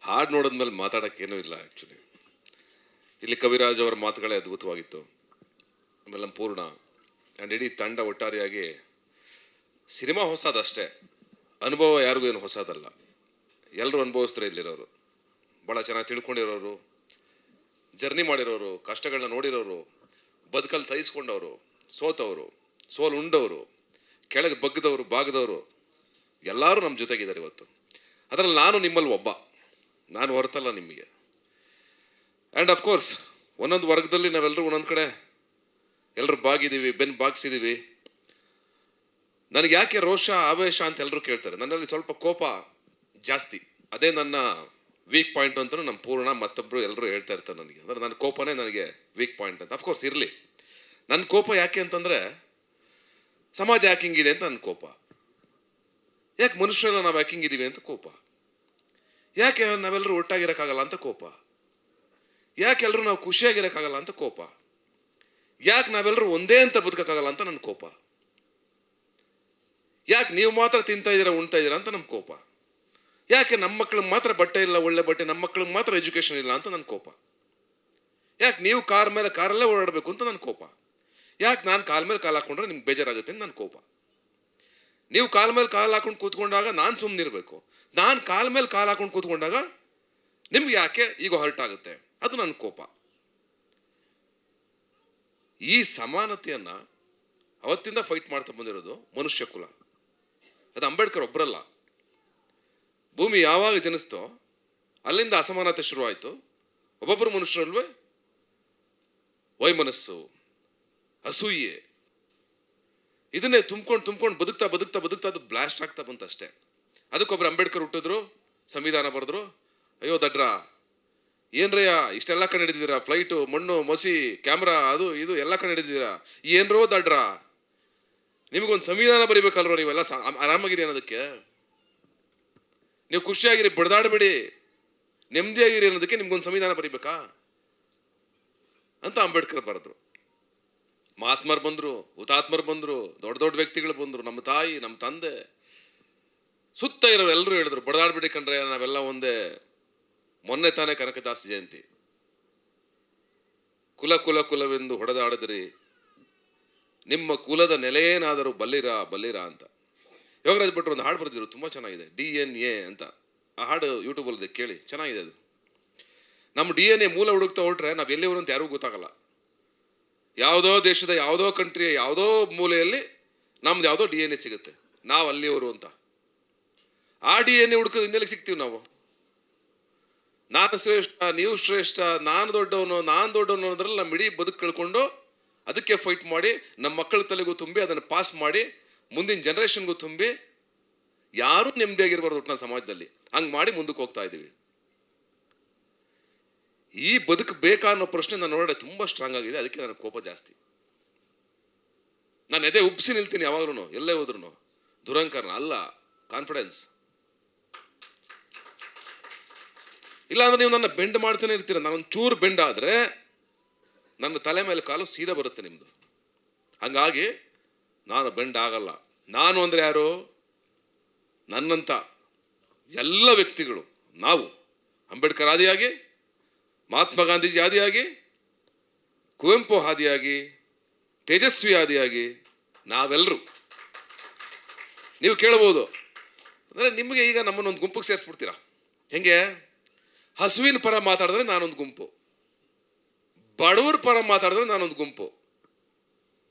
ಹಾಡು ನೋಡಿದ್ಮೇಲೆ ಮಾತಾಡೋಕ್ಕೇನೂ ಇಲ್ಲ ಆ್ಯಕ್ಚುಲಿ. ಇಲ್ಲಿ ಕವಿರಾಜ್ ಅವರ ಮಾತುಗಳೇ ಅದ್ಭುತವಾಗಿತ್ತು. ಆಮೇಲೆ ನಮ್ಮ ಪೂರ್ಣ ಆ್ಯಂಡ್ ಇಡೀ ತಂಡ ಒಟ್ಟಾರೆಯಾಗಿ ಸಿನಿಮಾ ಹೊಸದಷ್ಟೇ, ಅನುಭವ ಯಾರಿಗೂ ಏನು ಹೊಸದಲ್ಲ. ಎಲ್ಲರೂ ಅನುಭವಿಸ್ತಾರೆ ಇಲ್ಲಿರೋರು, ಭಾಳ ಚೆನ್ನಾಗಿ ತಿಳ್ಕೊಂಡಿರೋರು, ಜರ್ನಿ ಮಾಡಿರೋರು, ಕಷ್ಟಗಳನ್ನ ನೋಡಿರೋರು, ಬದುಕಲ್ಲಿ ಸಹಿಸ್ಕೊಂಡವರು, ಸೋತವರು, ಸೋಲು ಉಂಡವರು, ಕೆಳಗೆ ಬಗ್ಗದವರು, ಬಾಗದವರು ಎಲ್ಲರೂ ನಮ್ಮ ಜೊತೆಗಿದ್ದಾರೆ ಇವತ್ತು. ಅದರಲ್ಲಿ ನಾನು ನಿಮ್ಮಲ್ಲಿ ಒಬ್ಬ, ನಾನು ಹೊರತಲ್ಲ ನಿಮಗೆ. ಆ್ಯಂಡ್ ಅಫ್ಕೋರ್ಸ್ ಒಂದೊಂದು ವರ್ಗದಲ್ಲಿ ನಾವೆಲ್ಲರೂ ಒಂದೊಂದು ಕಡೆ ಎಲ್ಲರೂ ಬಾಗಿದ್ದೀವಿ, ಬೆನ್ನು ಬಾಗಿಸಿದ್ದೀವಿ. ನನಗೆ ಯಾಕೆ ರೋಷ ಆವೇಶ ಅಂತ ಎಲ್ಲರೂ ಕೇಳ್ತಾರೆ. ನನ್ನಲ್ಲಿ ಸ್ವಲ್ಪ ಕೋಪ ಜಾಸ್ತಿ, ಅದೇ ನನ್ನ ವೀಕ್ ಪಾಯಿಂಟ್ ಅಂತಲೂ ನಮ್ಮ ಪೂರ್ಣ ಮತ್ತೊಬ್ಬರು ಎಲ್ಲರೂ ಹೇಳ್ತಾ ಇರ್ತಾರೆ ನನಗೆ. ಅಂದರೆ ನನ್ನ ಕೋಪನೇ ನನಗೆ ವೀಕ್ ಪಾಯಿಂಟ್ ಅಂತ. ಅಫ್ಕೋರ್ಸ್ ಇರಲಿ, ನನ್ನ ಕೋಪ ಯಾಕೆ ಅಂತಂದರೆ ಸಮಾಜ ಯಾಕೆ ಹಿಂಗಿದೆ ಅಂತ ನನ್ನ ಕೋಪ, ಯಾಕೆ ಮನುಷ್ಯರೆಲ್ಲ ನಾವು ಯಾಕೆ ಹಿಂಗಿದ್ದೀವಿ ಅಂತ ಕೋಪ, ಯಾಕೆ ನಾವೆಲ್ಲರೂ ಒಟ್ಟಾಗಿರೋಕ್ಕಾಗಲ್ಲ ಅಂತ ಕೋಪ, ಯಾಕೆ ಎಲ್ಲರೂ ನಾವು ಖುಷಿಯಾಗಿರೋಕ್ಕಾಗಲ್ಲ ಅಂತ ಕೋಪ, ಯಾಕೆ ನಾವೆಲ್ಲರೂ ಒಂದೇ ಅಂತ ಬದುಕೋಕ್ಕಾಗಲ್ಲ ಅಂತ ನನ್ನ ಕೋಪ, ಯಾಕೆ ನೀವು ಮಾತ್ರ ತಿಂತಾ ಇದ್ದೀರಾ ಉಣ್ತಾ ಇದ್ದೀರಾ ಅಂತ ನಮ್ಮ ಕೋಪ, ಯಾಕೆ ನಮ್ಮ ಮಕ್ಳಿಗೆ ಮಾತ್ರ ಬಟ್ಟೆ ಇಲ್ಲ, ಒಳ್ಳೆ ಬಟ್ಟೆ, ನಮ್ಮ ಮಕ್ಳಿಗೆ ಮಾತ್ರ ಎಜುಕೇಷನ್ ಇಲ್ಲ ಅಂತ ನನ್ನ ಕೋಪ, ಯಾಕೆ ನೀವು ಕಾರ್ ಮೇಲೆ ಕಾರಲ್ಲೇ ಓಡಾಡಬೇಕು ಅಂತ ನನ್ನ ಕೋಪ, ಯಾಕೆ ನಾನು ಕಾಲ ಮೇಲೆ ಕಾಲು ಹಾಕೊಂಡ್ರೆ ನಿಮ್ಗೆ ಬೇಜಾರಾಗುತ್ತೆ ಅಂತ ನನ್ನ ಕೋಪ, ನೀವು ಕಾಲ ಮೇಲೆ ಕಾಲು ಹಾಕೊಂಡು ಕೂತ್ಕೊಂಡಾಗ ನಾನು ಸುಮ್ಮನಿರಬೇಕು, ನಾನು ಕಾಲ ಮೇಲೆ ಕಾಲು ಹಾಕೊಂಡು ಕೂತ್ಕೊಂಡಾಗ ನಿಮ್ಗೆ ಯಾಕೆ ಈಗ ಹರ್ಟ್ ಆಗುತ್ತೆ, ಅದು ನನ್ನ ಕೋಪ. ಈ ಸಮಾನತೆಯನ್ನು ಅವತ್ತಿಂದ ಫೈಟ್ ಮಾಡ್ತಾ ಬಂದಿರೋದು ಮನುಷ್ಯ ಕುಲ. ಅದು ಅಂಬೇಡ್ಕರ್ ಒಬ್ಬರಲ್ಲ. ಭೂಮಿ ಯಾವಾಗ ಜನಿಸ್ತೋ ಅಲ್ಲಿಂದ ಅಸಮಾನತೆ ಶುರುವಾಯಿತು. ಒಬ್ಬೊಬ್ಬರು ಮನುಷ್ಯರಲ್ವೇ ವೈಮನಸ್ಸು, ಅಸೂಯೆ, ಇದನ್ನೇ ತುಂಬ್ಕೊಂಡು ಬದುಕ್ತಾ ಬದುಕ್ತಾ ಬದುಕ್ತಾ ಅದು ಬ್ಲಾಸ್ಟ್ ಆಗ್ತಾ ಬಂತು ಅಷ್ಟೇ. ಅದಕ್ಕೊಬ್ರು ಅಂಬೇಡ್ಕರ್ ಹುಟ್ಟಿದ್ರು, ಸಂವಿಧಾನ ಬರೆದ್ರು. ಅಯ್ಯೋ ದಡ್ರ, ಏನ್ರಯ್ಯ ಇಷ್ಟೆಲ್ಲ ಕಡೆ ಹಿಡಿದಿದ್ದೀರಾ, ಫ್ಲೈಟು, ಮಣ್ಣು, ಮಸಿ, ಕ್ಯಾಮ್ರಾ, ಅದು ಇದು ಎಲ್ಲ ಕಡೆ ಹಿಡಿದಿದ್ದೀರಾ, ಏನ್ರೋ ದಡ್ರ, ನಿಮಗೊಂದು ಸಂವಿಧಾನ ಬರೀಬೇಕಲ್ರೋ, ನೀವೆಲ್ಲ ಆರಾಮಾಗಿರಿ ಅನ್ನೋದಕ್ಕೆ, ನೀವು ಖುಷಿಯಾಗಿರಿ, ಬಡ್ದಾಡಬೇಡಿ, ನೆಮ್ಮದಿಯಾಗಿರಿ ಅನ್ನೋದಕ್ಕೆ ನಿಮ್ಗೊಂದು ಸಂವಿಧಾನ ಬರೀಬೇಕಾ ಅಂತ ಅಂಬೇಡ್ಕರ್ ಬರೆದ್ರು. ಮಹಾತ್ಮರು ಬಂದರು, ಹುತಾತ್ಮರು ಬಂದರು, ದೊಡ್ಡ ದೊಡ್ಡ ವ್ಯಕ್ತಿಗಳು ಬಂದರು, ನಮ್ಮ ತಾಯಿ, ನಮ್ಮ ತಂದೆ, ಸುತ್ತ ಇರೋರು ಎಲ್ಲರೂ ಹೇಳಿದ್ರು ಬಡದಾಡ್ಬಿಡಿ ಕಣ್ರೆ, ನಾವೆಲ್ಲ ಒಂದೇ. ಮೊನ್ನೆ ತಾನೇ ಕನಕದಾಸ ಜಯಂತಿ, ಕುಲ ಕುಲ ಕುಲವೆಂದು ಹೊಡೆದಾಡಿದ್ರಿ, ನಿಮ್ಮ ಕುಲದ ನೆಲೆಯೇನಾದರೂ ಬಲ್ಲಿರ ಅಂತ ಯೋಗರಾಜ್ ಭಟ್ರು ಒಂದು ಹಾಡು ಬರೆದಿದ್ರು, ತುಂಬ ಚೆನ್ನಾಗಿದೆ, DNA ಅಂತ. ಆ ಹಾಡು ಯೂಟ್ಯೂಬಲ್ಲಿದೆ, ಕೇಳಿ, ಚೆನ್ನಾಗಿದೆ ಅದು. ನಮ್ಮ DNA ಮೂಲ ಹುಡುಕ್ತಾ ಹೊರಟ್ರೆ ನಾವು ಎಲ್ಲಿವರು ಅಂತ ಯಾರಿಗೂ ಗೊತ್ತಾಗಲ್ಲ. ಯಾವುದೋ ದೇಶದ ಯಾವುದೋ ಕಂಟ್ರಿಯ ಯಾವುದೋ ಮೂಲೆಯಲ್ಲಿ ನಮ್ದು ಯಾವುದೋ DNA ಸಿಗುತ್ತೆ, ನಾವು ಅಲ್ಲಿಯವರು ಅಂತ. ಆ DNA ಹುಡುಕೋದು ಹಿಂದೆಲ್ಲಿ ಸಿಗ್ತೀವಿ ನಾವು. ನಾನು ಶ್ರೇಷ್ಠ, ನೀವು ಶ್ರೇಷ್ಠ, ನಾನು ದೊಡ್ಡವನು ಅನ್ನೋದ್ರಲ್ಲಿ ನಮ್ಮ ಇಡೀ ಬದುಕು ಕಳ್ಕೊಂಡು ಅದಕ್ಕೆ ಫೈಟ್ ಮಾಡಿ ನಮ್ಮ ಮಕ್ಕಳ ತಲೆಗೂ ತುಂಬಿ ಅದನ್ನು ಪಾಸ್ ಮಾಡಿ ಮುಂದಿನ ಜನ್ರೇಷನ್ಗೂ ತುಂಬಿ ಯಾರೂ ನೆಮ್ಮದಿಯಾಗಿರ್ಬಾರ್ದು ಒಟ್ಟಿನ ಸಮಾಜದಲ್ಲಿ. ಹಂಗೆ ಮಾಡಿ ಮುಂದಕ್ಕೆ ಹೋಗ್ತಾ ಇದ್ದೀವಿ. ಈ ಬದುಕು ಬೇಕಾ ಅನ್ನೋ ಪ್ರಶ್ನೆ ನಾನು ನೋಡೋಣ ತುಂಬ ಸ್ಟ್ರಾಂಗ್ ಆಗಿದೆ. ಅದಕ್ಕೆ ನನಗೆ ಕೋಪ ಜಾಸ್ತಿ. ನಾನು ಎದೆ ಉಪ್ಸಿ ನಿಲ್ತೀನಿ ಯಾವಾಗ್ಲೂ, ಎಲ್ಲೇ ಹೋದ್ರೂ. ದುರಂಕಾರನ ಅಲ್ಲ, ಕಾನ್ಫಿಡೆನ್ಸ್. ಇಲ್ಲಾಂದ್ರೆ ನೀವು ನನ್ನ ಬೆಂಡ್ ಮಾಡ್ತಾನೆ ಇರ್ತೀರ. ನಾನೊಂದು ಚೂರು ಬೆಂಡ್ ಆದರೆ ನನ್ನ ತಲೆ ಮೇಲೆ ಕಾಲು ಸೀದಾ ಬರುತ್ತೆ ನಿಮ್ಮದು. ಹಂಗಾಗಿ ನಾನು ಬೆಂಡ್ ಆಗಲ್ಲ. ನಾನು ಅಂದರೆ ಯಾರು? ನನ್ನಂಥ ಎಲ್ಲ ವ್ಯಕ್ತಿಗಳು, ನಾವು ಅಂಬೇಡ್ಕರ್ ಆದಿಯಾಗಿ, ಮಹಾತ್ಮ ಗಾಂಧೀಜಿ ಆದಿಯಾಗಿ, ಕುವೆಂಪು ಆದಿಯಾಗಿ, ತೇಜಸ್ವಿ ಆದಿಯಾಗಿ ನಾವೆಲ್ಲರೂ. ನೀವು ಕೇಳ್ಬೋದು, ಅಂದರೆ ನಿಮಗೆ ಈಗ ನಮ್ಮನ್ನೊಂದು ಗುಂಪಿಗೆ ಸೇರಿಸ್ಬಿಡ್ತೀರಾ. ಹೆಂಗೆ? ಹಸುವಿನ ಪರ ಮಾತಾಡಿದ್ರೆ ನಾನೊಂದು ಗುಂಪು, ಬಡವರ ಪರ ಮಾತಾಡಿದ್ರೆ ನಾನೊಂದು ಗುಂಪು,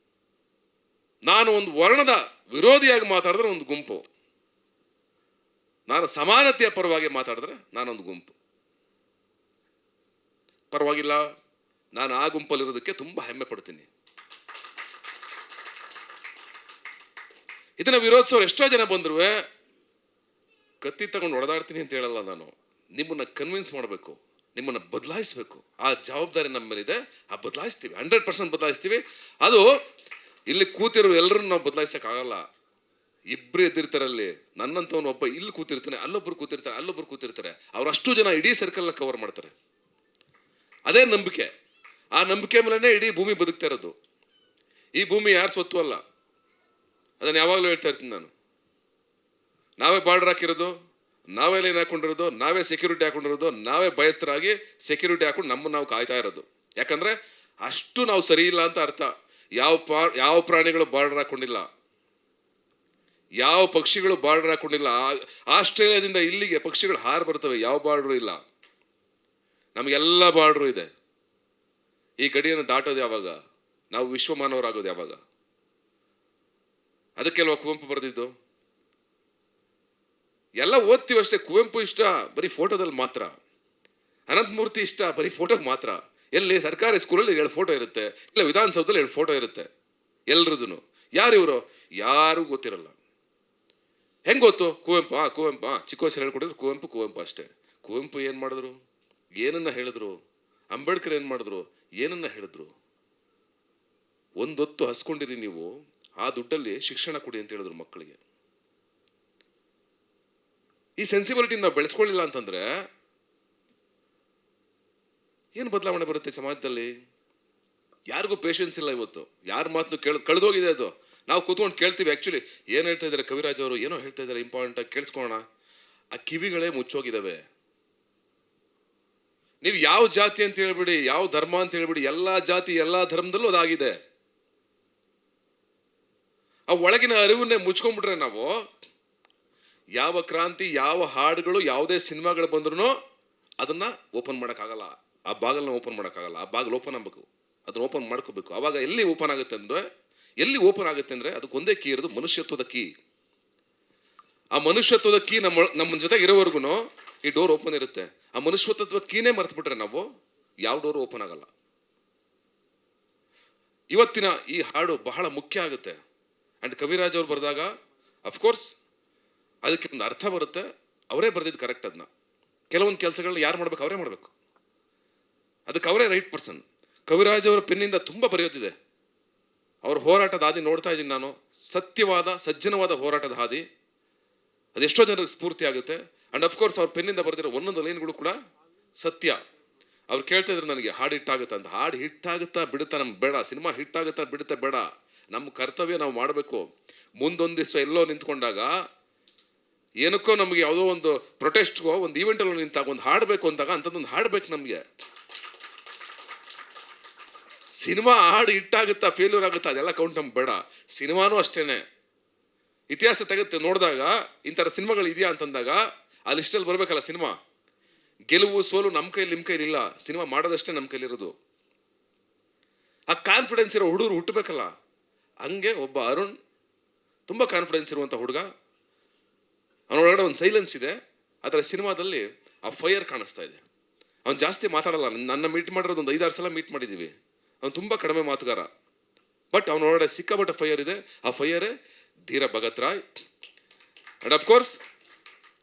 ನಾನು ಒಂದು ವರ್ಣದ ವಿರೋಧಿಯಾಗಿ ಮಾತಾಡಿದ್ರೆ ಒಂದು ಗುಂಪು, ನಾನು ಸಮಾನತೆಯ ಪರವಾಗಿ ಮಾತಾಡಿದ್ರೆ ನಾನೊಂದು ಗುಂಪು. ಪರವಾಗಿಲ್ಲ, ನಾನು ಆ ಗುಂಪಲ್ಲಿರೋದಕ್ಕೆ ತುಂಬ ಹೆಮ್ಮೆ ಪಡ್ತೀನಿ. ಇದನ್ನು ವಿರೋಧಿಸೋರು ಎಷ್ಟೋ ಜನ ಬಂದ್ರು ಕತ್ತಿ ತಗೊಂಡು ಹೊಡೆದಾಡ್ತೀನಿ ಅಂತ ಹೇಳಲ್ಲ ನಾನು. ನಿಮ್ಮನ್ನು ಕನ್ವಿನ್ಸ್ ಮಾಡಬೇಕು, ನಿಮ್ಮನ್ನು ಬದಲಾಯಿಸಬೇಕು. ಆ ಜವಾಬ್ದಾರಿ ನಮ್ಮ ಮೇಲಿದೆ. ಆ ಬದಲಾಯಿಸ್ತೀವಿ, 100% ಬದಲಾಯಿಸ್ತೀವಿ. ಅದು ಇಲ್ಲಿ ಕೂತಿರೋ ಎಲ್ಲರೂ ನಾವು ಬದಲಾಯಿಸೋಕ್ಕಾಗಲ್ಲ. ಇಬ್ಬರು ಎದ್ದಿರ್ತಾರಲ್ಲಿ, ನನ್ನಂಥವನು ಒಬ್ಬ ಇಲ್ಲಿ ಕೂತಿರ್ತಾನೆ, ಅಲ್ಲೊಬ್ರು ಕೂತಿರ್ತಾರೆ. ಅವರಷ್ಟು ಜನ ಇಡೀ ಸರ್ಕಲ್ನ ಕವರ್ ಮಾಡ್ತಾರೆ. ಅದೇ ನಂಬಿಕೆ. ಆ ನಂಬಿಕೆ ಮೇಲೇ ಇಡೀ ಭೂಮಿ ಬದುಕ್ತಾ ಇರೋದು. ಈ ಭೂಮಿ ಯಾರು ಸ್ವತ್ತು ಅಲ್ಲ, ಅದನ್ನು ಯಾವಾಗಲೂ ಹೇಳ್ತಾ ಇರ್ತೀನಿ ನಾನು. ನಾವೇ ಬಾರ್ಡರ್ ಹಾಕಿರೋದು, ನಾವೇ ಲೈನ್ ಹಾಕೊಂಡಿರೋದು, ನಾವೇ ಸೆಕ್ಯೂರಿಟಿ ಹಾಕೊಂಡಿರೋದು, ನಾವೇ ಭಯಸ್ಥರಾಗಿ ಸೆಕ್ಯೂರಿಟಿ ಹಾಕೊಂಡು ನಮ್ಮನ್ನು ನಾವು ಕಾಯ್ತಾ ಇರೋದು. ಯಾಕಂದರೆ ಅಷ್ಟು ನಾವು ಸರಿ ಇಲ್ಲ ಅಂತ ಅರ್ಥ. ಯಾವ ಪ್ರಾಣಿಗಳು ಬಾರ್ಡರ್ ಹಾಕೊಂಡಿಲ್ಲ, ಯಾವ ಪಕ್ಷಿಗಳು ಬಾರ್ಡರ್ ಹಾಕೊಂಡಿಲ್ಲ. ಆಸ್ಟ್ರೇಲಿಯಾದಿಂದ ಇಲ್ಲಿಗೆ ಪಕ್ಷಿಗಳು ಹಾರು ಬರ್ತವೆ, ಯಾವ ಬಾರ್ಡ್ರು ಇಲ್ಲ. ನಮಗೆಲ್ಲ ಬಾರ್ಡ್ರು ಇದೆ. ಈ ಗಡಿಯನ್ನು ದಾಟೋದು ಯಾವಾಗ? ನಾವು ವಿಶ್ವಮಾನವರಾಗೋದು ಯಾವಾಗ? ಅದಕ್ಕೆಲ್ವ ಕುವೆಂಪು ಬರೆದಿದ್ದು. ಎಲ್ಲ ಓದ್ತೀವಿ ಅಷ್ಟೇ. ಕುವೆಂಪು ಇಷ್ಟ ಬರೀ ಫೋಟೋದಲ್ಲಿ ಮಾತ್ರ, ಅನಂತಮೂರ್ತಿ ಇಷ್ಟ ಬರೀ ಫೋಟೋಗೆ ಮಾತ್ರ. ಎಲ್ಲಿ ಸರ್ಕಾರಿ ಸ್ಕೂಲಲ್ಲಿ 2 ಫೋಟೋ ಇರುತ್ತೆ, ಇಲ್ಲ ವಿಧಾನಸೌಧದಲ್ಲಿ 2 ಫೋಟೋ ಇರುತ್ತೆ ಎಲ್ರದ್ದು. ಯಾರು ಇವರು? ಯಾರು ಗೊತ್ತಿರಲ್ಲ. ಹೆಂಗೆ ಗೊತ್ತು? ಕುವೆಂಪು ಚಿಕ್ಕ ವಯಸ್ಸಲ್ಲಿ ಹೇಳ್ಕೊಟ್ಟಿದ್ರು ಕುವೆಂಪು ಅಷ್ಟೇ. ಕುವೆಂಪು ಏನು ಮಾಡಿದ್ರು? ಏನನ್ನ ಹೇಳಿದ್ರು? ಅಂಬೇಡ್ಕರ್ ಏನು ಮಾಡಿದ್ರು? ಏನನ್ನ ಹೇಳಿದ್ರು? ಒಂದೊತ್ತು ಹಸ್ಕೊಂಡಿರಿ ನೀವು, ಆ ದುಡ್ಡಲ್ಲಿ ಶಿಕ್ಷಣ ಕೊಡಿ ಅಂತ ಹೇಳಿದ್ರು ಮಕ್ಕಳಿಗೆ. ಈ ಸೆನ್ಸಿಬಿಲಿಟಿ ನಾವು ಬೆಳೆಸ್ಕೊಳ್ಳಿಲ್ಲ ಅಂತಂದ್ರೆ ಏನು ಬದಲಾವಣೆ ಬರುತ್ತೆ ಸಮಾಜದಲ್ಲಿ? ಯಾರಿಗೂ ಪೇಷನ್ಸ್ ಇಲ್ಲ ಇವತ್ತು. ಯಾರ ಮಾತನ್ನು ಕಳೆದೋಗಿದೆ ಅದು. ನಾವು ಕೂತ್ಕೊಂಡು ಕೇಳ್ತೀವಿ, ಆ್ಯಕ್ಚುಲಿ ಏನು ಹೇಳ್ತಾ ಇದ್ದಾರೆ ಕವಿರಾಜ್ ಅವರು, ಏನೋ ಹೇಳ್ತಾ ಇದ್ದಾರೆ ಇಂಪಾರ್ಟೆಂಟ್ ಆಗಿ ಕೇಳಿಸ್ಕೊಳ್ಳೋಣ. ಆ ಕಿವಿಗಳೇ ಮುಚ್ಚೋಗಿದ್ದಾವೆ. ನೀವು ಯಾವ ಜಾತಿ ಅಂತ ಹೇಳ್ಬಿಡಿ, ಯಾವ ಧರ್ಮ ಅಂತ ಹೇಳ್ಬಿಡಿ, ಎಲ್ಲ ಜಾತಿ ಎಲ್ಲ ಧರ್ಮದಲ್ಲೂ ಅದಾಗಿದೆ. ಆ ಒಳಗಿನ ಅರಿವನ್ನೇ ಮುಚ್ಕೊಂಡ್ಬಿಟ್ರೆ ನಾವು, ಯಾವ ಕ್ರಾಂತಿ, ಯಾವ ಹಾಡುಗಳು, ಯಾವುದೇ ಸಿನಿಮಾಗಳು ಬಂದ್ರೂ ಅದನ್ನ ಓಪನ್ ಮಾಡೋಕ್ಕಾಗಲ್ಲ. ಆ ಬಾಗಲ್ನ ಓಪನ್ ಮಾಡೋಕ್ಕಾಗಲ್ಲ. ಆ ಬಾಗಿಲು ಓಪನ್ ಆಗಬೇಕು, ಅದನ್ನ ಓಪನ್ ಮಾಡ್ಕೋಬೇಕು. ಆವಾಗ ಎಲ್ಲಿ ಓಪನ್ ಆಗುತ್ತೆ ಅಂದರೆ ಅದಕ್ಕೊಂದೇ ಕೀ ಇರೋದು, ಮನುಷ್ಯತ್ವದ ಕೀ. ಆ ಮನುಷ್ಯತ್ವದ ಕೀ ನಮ್ಮ ಜೊತೆಗೆ ಇರೋವರೆಗೂ ಈ ಡೋರ್ ಓಪನ್ ಇರುತ್ತೆ. ಆ ಮನುಷ್ಯತ್ವದ ಕೀನೇ ಮರ್ತ್ಬಿಟ್ರೆ ನಾವು ಯಾವ ಡೋರು ಓಪನ್ ಆಗಲ್ಲ. ಇವತ್ತಿನ ಈ ಹಾಡು ಬಹಳ ಮುಖ್ಯ ಆಗುತ್ತೆ. ಆ್ಯಂಡ್ ಕವಿರಾಜ್ ಅವ್ರು ಬರೆದಾಗ ಅಫ್ಕೋರ್ಸ್ ಅದಕ್ಕೆ ಒಂದು ಅರ್ಥ ಬರುತ್ತೆ. ಅವರೇ ಬರೆದಿದ್ದು ಕರೆಕ್ಟ್. ಅದನ್ನ ಕೆಲವೊಂದು ಕೆಲಸಗಳನ್ನ ಯಾರು ಮಾಡ್ಬೇಕು? ಅವರೇ ಮಾಡಬೇಕು. ಅದಕ್ಕೆ ಅವರೇ ರೈಟ್ ಪರ್ಸನ್. ಕವಿರಾಜ್ ಅವರ ಪೆನ್ನಿಂದ ತುಂಬ ಬರೆಯೋದಿದೆ. ಅವ್ರ ಹೋರಾಟದ ಹಾದಿ ನೋಡ್ತಾ ಇದ್ದೀನಿ ನಾನು. ಸತ್ಯವಾದ ಸಜ್ಜನವಾದ ಹೋರಾಟದ ಹಾದಿ. ಅದೆಷ್ಟೋ ಜನರಿಗೆ ಸ್ಫೂರ್ತಿ ಆಗುತ್ತೆ. ಆ್ಯಂಡ್ ಅಫ್ಕೋರ್ಸ್ ಅವ್ರ ಪೆನ್ನಿಂದ ಬರೆದಿರೋ ಒಂದೊಂದು ಲೈನ್ಗಳು ಕೂಡ ಸತ್ಯ. ಅವ್ರು ಕೇಳ್ತಾ ಇದ್ರು ನನಗೆ, ಹಾಡು ಹಿಟ್ಟಾಗುತ್ತಾ ಅಂತ. ಹಾಡು ಹಿಟ್ಟಾಗುತ್ತಾ ಬಿಡುತ್ತಾ ನಮ್ಗೆ ಬೇಡ. ಸಿನಿಮಾ ಹಿಟ್ಟಾಗುತ್ತಾ ಬಿಡುತ್ತಾ ಬೇಡ. ನಮ್ಮ ಕರ್ತವ್ಯ ನಾವು ಮಾಡಬೇಕು. ಮುಂದೊಂದು ದಿವಸ ಎಲ್ಲೋ ನಿಂತ್ಕೊಂಡಾಗ, ಏನಕ್ಕೋ ನಮಗೆ ಯಾವುದೋ ಒಂದು ಪ್ರೊಟೆಸ್ಟ್ಗೋ ಒಂದು ಈವೆಂಟಲ್ಲೋ ನಿಂತಾಗ ಒಂದು ಹಾಡಬೇಕು ಅಂದಾಗ ಅಂಥದ್ದೊಂದು ಹಾಡಬೇಕು ನಮಗೆ. ಸಿನಿಮಾ ಹಾಡು ಹಿಟ್ಟಾಗುತ್ತಾ ಫೇಲ್ಯೂರ್ ಆಗುತ್ತಾ ಅದೆಲ್ಲ ಕೌಂಟ್ ನಮ್ಗೆ ಬೇಡ. ಸಿನಿಮಾನೂ ಅಷ್ಟೇನೆ. ಇತಿಹಾಸ ತೆಗೆದು ನೋಡಿದಾಗ ಇಂಥರ ಸಿನಿಮಾಗಳು ಇದೆಯಾ ಅಂತಂದಾಗ ಆ ಲಿಸ್ಟಲ್ಲಿ ಬರಬೇಕಲ್ಲ ಸಿನಿಮಾ. ಗೆಲುವು ಸೋಲು ನಮ್ಮ ಕೈಲಿ ನಿಮ್ಮ ಕೈಲಿ ಇಲ್ಲ. ಸಿನಿಮಾ ಮಾಡೋದಷ್ಟೇ ನಮ್ಮ ಕೈಲಿರೋದು. ಆ ಕಾನ್ಫಿಡೆನ್ಸ್ ಇರೋ ಹುಡುಗರು ಹುಟ್ಟಬೇಕಲ್ಲ. ಹಂಗೆ ಒಬ್ಬ ಅರುಣ್ ತುಂಬ ಕಾನ್ಫಿಡೆನ್ಸ್ ಇರುವಂಥ ಹುಡುಗ. ಅವನೊಳಗಡೆ ಒಂದು ಸೈಲೆನ್ಸ್ ಇದೆ. ಅದರ ಸಿನಿಮಾದಲ್ಲಿ ಆ ಫೈರ್ ಕಾಣಿಸ್ತಾ ಇದೆ. ಅವ್ನು ಜಾಸ್ತಿ ಮಾತಾಡಲ್ಲ. ನನ್ನ ಮೀಟ್ ಮಾಡಿರೋದು ಒಂದು 5-6 ಸಲ ಮೀಟ್ ಮಾಡಿದ್ದೀವಿ. ಅವನು ತುಂಬ ಕಡಿಮೆ ಮಾತುಗಾರ. ಬಟ್ ಅವನೊಳಗಡೆ ಸಿಕ್ಕಾಪಟ್ಟೆ ಫೈರ್ ಇದೆ. ಆ ಫೈಯರೇ ಧೀರ ಭಗತ್ ರಾಯ್. ಆ್ಯಂಡ್ ಅಫ್ಕೋರ್ಸ್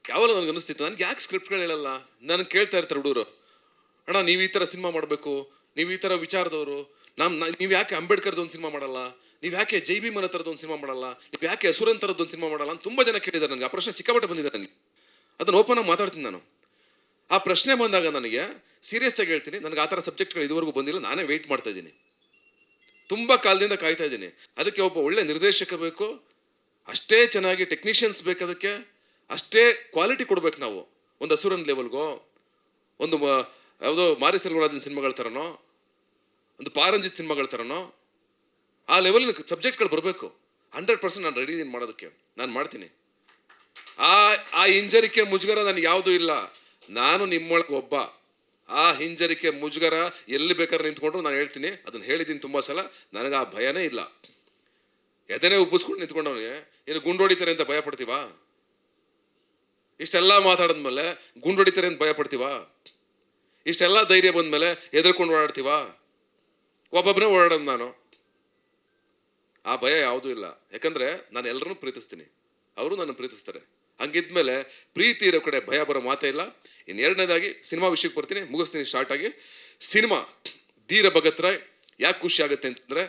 ಯಾವಾಗ ನನಗೆ ಅನಿಸ್ತಿತ್ತು, ನನಗೆ ಯಾಕೆ ಸ್ಕ್ರಿಪ್ಟ್ಗಳು ಹೇಳಲ್ಲ? ನನಗೆ ಕೇಳ್ತಾ ಇರ್ತಾರೆ ಹುಡುಗರು, ಅಣ್ಣ ನೀವು ಈ ಥರ ಸಿನಿಮಾ ಮಾಡಬೇಕು, ನೀವು ಈ ಥರ ವಿಚಾರದವರು, ನೀವು ಯಾಕೆ ಅಂಬೇಡ್ಕರ್ದು ಒಂದು ಸಿನಿಮಾ ಮಾಡಲ್ಲ, ನೀವು ಯಾಕೆ ಜೈ ಭೀಮನ ಥರದ್ದು ಒಂದು ಸಿನಿಮಾ ಮಾಡಲ್ಲ, ನೀವು ಯಾಕೆ ಅಸುರನ್ ಥರದ್ದು ಒಂದು ಸಿನಿಮಾ ಮಾಡಲ್ಲ ಅಂತ ತುಂಬ ಜನ ಕೇಳಿದ್ದಾರೆ ನನಗೆ. ಆ ಪ್ರಶ್ನೆ ಸಿಕ್ಕಾಪಟ್ಟೆ ಬಂದಿದೆ ನನಗೆ. ಅದನ್ನು ಓಪನ್ ಆಗಿ ಮಾತಾಡ್ತೀನಿ ನಾನು. ಆ ಪ್ರಶ್ನೆ ಬಂದಾಗ ನನಗೆ ಸೀರಿಯಸ್ ಆಗಿ ಹೇಳ್ತೀನಿ, ನನಗೆ ಆ ಥರ ಸಬ್ಜೆಕ್ಟ್ಗಳು ಇದುವರೆಗೂ ಬಂದಿಲ್ಲ. ನಾನೇ ವೆಯ್ಟ್ ಮಾಡ್ತಾ ಇದ್ದೀನಿ. ತುಂಬ ಕಾಲದಿಂದ ಕಾಯ್ತಾ ಇದ್ದೀನಿ. ಅದಕ್ಕೆ ಒಬ್ಬ ಒಳ್ಳೆ ನಿರ್ದೇಶಕ ಬೇಕು, ಅಷ್ಟೇ ಚೆನ್ನಾಗಿ ಟೆಕ್ನಿಷಿಯನ್ಸ್ ಬೇಕು, ಅದಕ್ಕೆ ಅಷ್ಟೇ ಕ್ವಾಲಿಟಿ ಕೊಡ್ಬೇಕು ನಾವು. ಒಂದು ಅಸುರನ್ ಲೆವೆಲ್ಗೋ, ಒಂದು ಯಾವುದೋ ಮಾರಿ ಸೆಲ್ವರಾಜನ್ ಸಿನಿಮಾಗಳ ಥರನೋ, ಒಂದು ಪಾರಂಜಿತ್ ಸಿನಿಮಾಗಳ ಥರನೋ ಆ ಲೆವೆಲ್ನ ಸಬ್ಜೆಕ್ಟ್ಗಳು ಬರಬೇಕು. 100% ನಾನು ರೆಡಿ ಇದ್ದೀನಿ ಮಾಡೋದಕ್ಕೆ. ನಾನು ಮಾಡ್ತೀನಿ. ಆ ಹಿಂಜರಿಕೆ ಮುಜುಗರ ನನಗೆ ಯಾವುದೂ ಇಲ್ಲ. ನಾನು ನಿಮ್ಮೊಳಗೆ ಒಬ್ಬ. ಆ ಹಿಂಜರಿಕೆ ಮುಜುಗರ ಎಲ್ಲಿ ಬೇಕಾದ್ರೆ ನಿಂತ್ಕೊಂಡ್ರು ನಾನು ಹೇಳ್ತೀನಿ. ಅದನ್ನು ಹೇಳಿದ್ದೀನಿ ತುಂಬ ಸಲ. ನನಗೆ ಆ ಭಯನೇ ಇಲ್ಲ. ಎದೆನೇ ಉಬ್ಬಿಸ್ಕೊಂಡು ನಿಂತ್ಕೊಂಡವನಿಗೆ ಏನು ಗುಂಡು ಹೊಡಿತಾರೆ ಅಂತ ಭಯ ಪಡ್ತೀವಾ? ಇಷ್ಟೆಲ್ಲ ಮಾತಾಡಿದ್ಮೇಲೆ ಗುಂಡು ಹೊಡಿತಾರೆ ಅಂತ ಭಯ ಪಡ್ತೀವಾ? ಇಷ್ಟೆಲ್ಲ ಧೈರ್ಯ ಬಂದಮೇಲೆ ಹೆದರ್ಕೊಂಡು ಓಡಾಡ್ತೀವಾ? ಒಬ್ಬೊಬ್ಬನೇ ಓಡಾಡೋದು ನಾನು. ಆ ಭಯ ಯಾವುದೂ ಇಲ್ಲ. ಯಾಕಂದರೆ ನಾನು ಎಲ್ಲರನ್ನೂ ಪ್ರೀತಿಸ್ತೀನಿ, ಅವರು ನನ್ನ ಪ್ರೀತಿಸ್ತಾರೆ. ಹಂಗಿದ್ಮೇಲೆ ಪ್ರೀತಿ ಇರೋ ಕಡೆ ಭಯ ಬರೋ ಮಾತೇ ಇಲ್ಲ. ಇನ್ನು ಎರಡನೇದಾಗಿ ಸಿನಿಮಾ ವಿಷಯಕ್ಕೆ ಬರ್ತೀನಿ, ಮುಗಿಸ್ತೀನಿ ಸ್ಟಾರ್ಟ್ ಆಗಿ. ಸಿನಿಮಾ ಧೀರ ಭಗತ್ ರಾಯ್ ಯಾಕೆ ಖುಷಿ ಆಗುತ್ತೆ ಅಂತಂದರೆ,